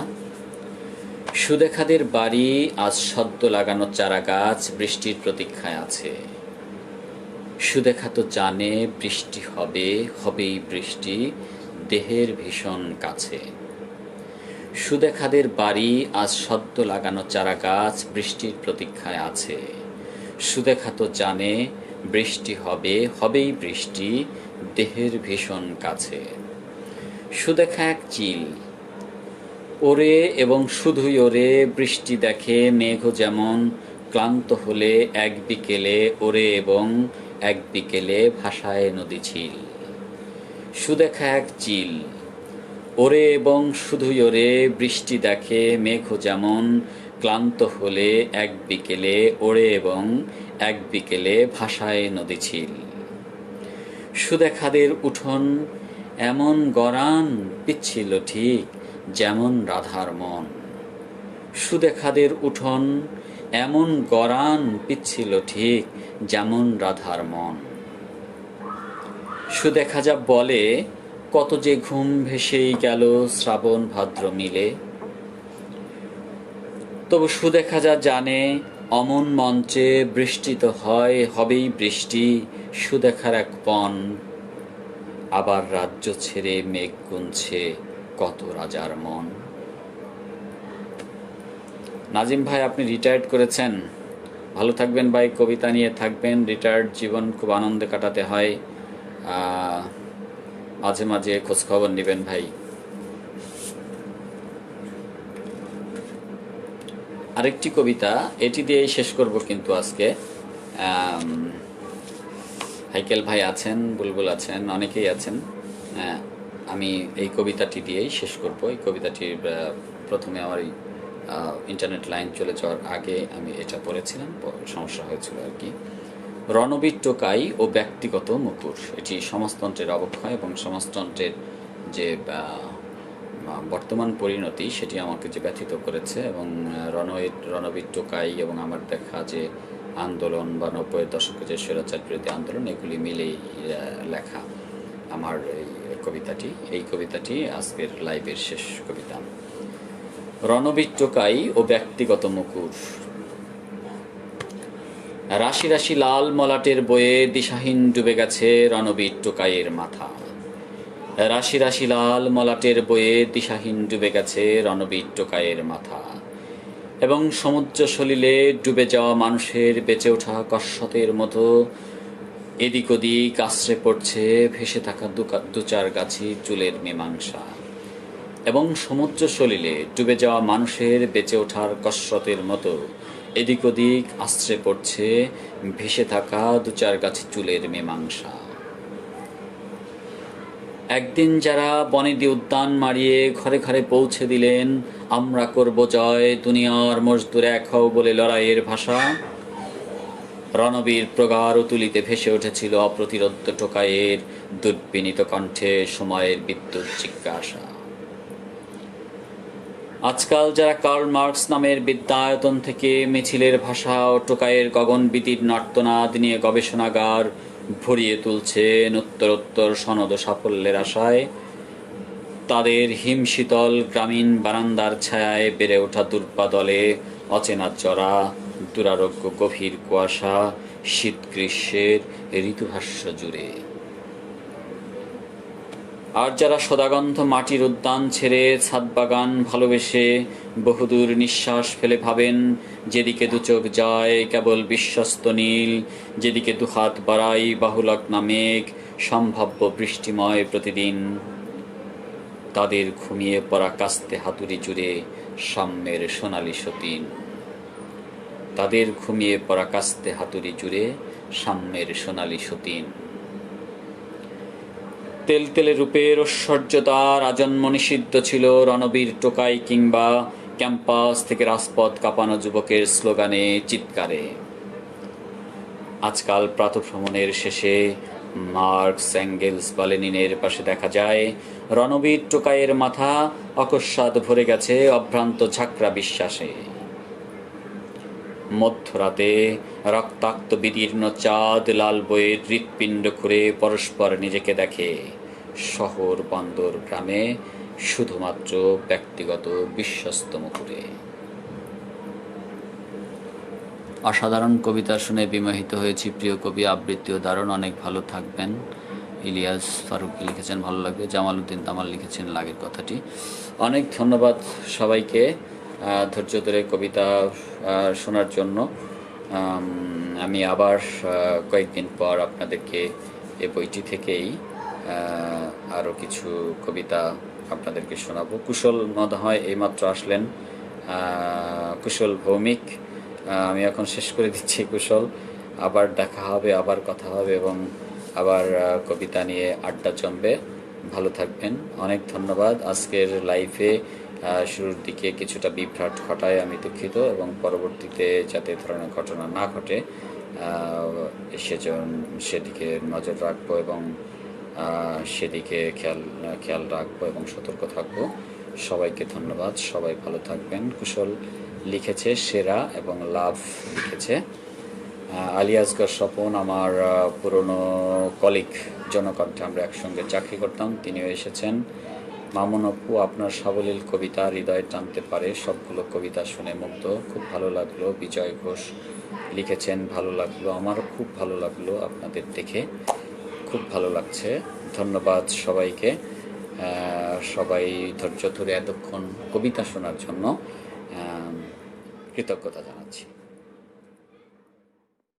সুদেখাদের বাড়ি আজ সদ্য লাগানো চারা গাছ বৃষ্টির প্রতীক্ষায় আছে। সুদেখা তো জানে বৃষ্টি হবেই বৃষ্টি দেহের ভীষণ কাছে। সুদেখাদের বাড়ি আজ সদ্য লাগানো চারা গাছ বৃষ্টির প্রতীক্ষায় আছে। সুদেখা তো জানে বৃষ্টি হবেই বৃষ্টি দেহের ভীষণ কাছে। সুদেখা এক চিল, ওরে এবং শুধুই ওরে বৃষ্টি দেখে মেঘ যেমন ক্লান্ত হলে এক বিকেলে ওরে এবং এক বিকেলে ভাষায় নদী ছিল। সুদেখা এক চিল, ওরে এবং শুধুই ওরে বৃষ্টি দেখে মেঘ যেমন ক্লান্ত হলে এক বিকেলে ওরে এবং এক বিকেলে ভাষায় নদী ছিল। সুদেখাদের উঠোন এমন গরান পিচ্ছিল ঠিক যেমন রাধার মন। সুদেখাদের উঠোন এমন গরান পিচ্ছিল ঠিক যেমন রাধার মন। সুদেখা যা বলে কত যে ঘুম ভেসেই গেল শ্রাবণ ভাদ্র মিলে। তবু সুদেখা যা জানে অমন মঞ্চে বৃষ্টি তো হবেই বৃষ্টি সুদেখার এক পণ। আবার রাজ্য ছেড়ে মেঘ গুনছে কত রাজার মন। নাজিম ভাই, আপনি রিটায়ার্ড করেছেন, ভালো থাকবেন ভাই, কবিতা নিয়ে থাকবেন। রিটায়ার্ড জীবন খুব আনন্দে কাটাতে হয়, মাঝে মাঝে খোঁজখবর নেবেন ভাই। আরেকটি কবিতা, এটি দিয়েই শেষ করব কিন্তু আজকে। হাইকেল ভাই আছেন, বুলবুল আছেন, অনেকেই আছেন। আমি এই কবিতাটি দিয়েই শেষ করব। এই কবিতাটির প্রথমে আমার ইন্টারনেট লাইন চলে যাওয়ার আগে আমি এটা পড়েছিলাম, সমস্যা হয়েছিল আর কি। রণবীর টোকাই ও ব্যক্তিগত মুকুর, এটি সমাজতন্ত্রের অবক্ষয় এবং সমাজতন্ত্রের যে বর্তমান পরিণতি সেটি আমাকে যে ব্যথিত করেছে। এবং রণবীর টোকাই এবং আমার দেখা যে আন্দোলন বা 90-এর দশকে যে স্বৈরাচার বিরোধী আন্দোলন, এগুলি মিলেই লেখা আমার এই কবিতাটি আজকের লাইভের শেষ কবিতা। রণবীর টোকাই ও ব্যক্তিগত মুকুর। রাশি রাশি লাল মলাটের বয়ে দিশাহীন ডুবে গেছে রণবীর টোকাইয়ের মাথা। রাশি রাশি লাল মলাটের বয়ে দিশাহীন ডুবে গেছে রণবীর টোকাইয়ের মাথা। এবং সমুদ্র সলিলে ডুবে যাওয়া মানুষের বেঁচে ওঠা কসরতের মতো এদিক ওদিক আশ্রে পড়ছে ভেসে থাকা দু চার গাছি চুলের মীমাংসা। এবং সমুদ্র সলিলে ডুবে যাওয়া মানুষের বেঁচে ওঠার কসরতের মতো এদিক ওদিক আশ্রে পড়ছে ভেসে থাকা দু চার গাছি চুলের মীমাংসা। একদিন যারা বনেদি উদ্যান মারিয়ে ঘরে ঘরে পৌঁছে দিলেন আমরা করব জয়, দুনিয়ার মজদুর এক হও বলে লড়াইয়ের ভাষা, রণবীর প্রগাঢ় তুলিতে ভেসে উঠেছিল অপ্রতিরোধ টোকাইয়ের দুর্বিনীত কণ্ঠে সময়ের বিদ্যুৎ জিজ্ঞাসা। আজকাল যারা কার্ল মার্কস নামের বিদ্যায়তন থেকে মিছিলের ভাষা ও টোকাইয়ের গগনবিতীর্ণ আর্তনাদ নিয়ে গবেষণাগার ভরিয়ে তুলছেন উত্তরোত্তর সনদ সাফল্যের আশায়, তাদের হিমশীতল গ্রামীণ বারান্দার ছায়ায় বেড়ে ওঠা দুর্বাদলে অচেনা চড়া, দুরারোগ্য গভীর কুয়াশা, শীত গ্রীষ্মের ঋতুভাষ্য জুড়ে। আর যারা সদাগন্ধ মাটির উদ্যান ছেড়ে ছাদ বাগান ভালোবেসে বহুদূর নিঃশ্বাস ফেলে ভাবেন যেদিকে দু চোখ যায় কেবল বিশ্বস্ত নীল, যেদিকে দুহাত বাড়াই বাহুলগ্না মেঘ, সম্ভাব্য বৃষ্টিময় প্রতিদিন, তাদের ঘুমিয়ে পড়া কাস্তে হাতুড়ি জুড়ে সাম্যের সোনালি সতীন, তাদের ঘুমিয়ে পড়া কাস্তে হাতুড়ি জুড়ে সাম্যের সোনালি সতীন। তেলতেলে রূপের ঐশ্বর্যতার আজন্ম নিষিদ্ধ ছিল রণবীর টোকাই কিংবা ক্যাম্পাস থেকে রাজপথ কাঁপানো যুবকের স্লোগানে চিৎকারে। আজকাল প্রাতঃভ্রমণের শেষে মার্কস, এঙ্গেলস বা লেনিনের পাশে দেখা যায় রণবীর টোকাইয়ের মাথা অকস্মাৎ ভরে গেছে অভ্রান্ত ঝাঁকড়া বিশ্বাসে। মধ্যরাতে রক্তাক্ত বিদীর্ণ চাঁদ লাল বইয়ের হৃৎপিণ্ড খুঁড়ে পরস্পর নিজেকে দেখে শহর বন্দর গ্রামে শুধুমাত্র ব্যক্তিগত বিশ্বস্ত মুকুরে। অসাধারণ কবিতা শুনে বিমোহিত হয়েছি প্রিয় কবি, আবৃত্তিও দারুণ, অনেক ভালো থাকবেন। ইলিয়াস ফারুকি লিখেছেন ভালো লাগবে, জামালউদ্দিন তামাল লিখেছেন লাগের কথাটি। অনেক ধন্যবাদ সবাইকে ধৈর্য ধরে কবিতা শোনার জন্য। আমি আবার কয়েকদিন পর আপনাদেরকে এই বইটি থেকেই আরও কিছু কবিতা আপনাদেরকে শোনাবো। কুশল মনে হয় এইমাত্র আসলেন, কুশল ভৌমিক, আমি এখন শেষ করে দিচ্ছি কুশল। আবার দেখা হবে, আবার কথা হবে এবং আবার কবিতা নিয়ে আড্ডা জমবে। ভালো থাকবেন, অনেক ধন্যবাদ। আজকের লাইফে শুরুর দিকে কিছুটা বিভ্রাট ঘটায় আমি দুঃখিত এবং পরবর্তীতে যাতে ধরনের ঘটনা না ঘটে সেদিকে নজর রাখবো এবং সেদিকে খেয়াল রাখবো এবং সতর্ক থাকবো। সবাইকে ধন্যবাদ, সবাই ভালো থাকবেন। কুশল লিখেছে সেরা এবং লাভ লিখেছে। আলিয়াসগর স্বপন আমার পুরনো কলিগ, জনকণ্ঠে আমরা একসঙ্গে চাকরি করতাম, তিনিও এসেছেন। মামুন আপু আপনার সাবলীল কবিতা হৃদয় টানতে পারে, সবগুলো কবিতা শুনে মুগ্ধ, খুব ভালো লাগলো। বিজয় ঘোষ লিখেছেন ভালো লাগলো, আমারও খুব ভালো লাগলো, আপনাদের দেখে খুব ভালো লাগছে। ধন্যবাদ সবাইকে, সবাই ধৈর্য ধরে এতক্ষণ কবিতা শোনার জন্য কৃতজ্ঞতা জানাচ্ছি।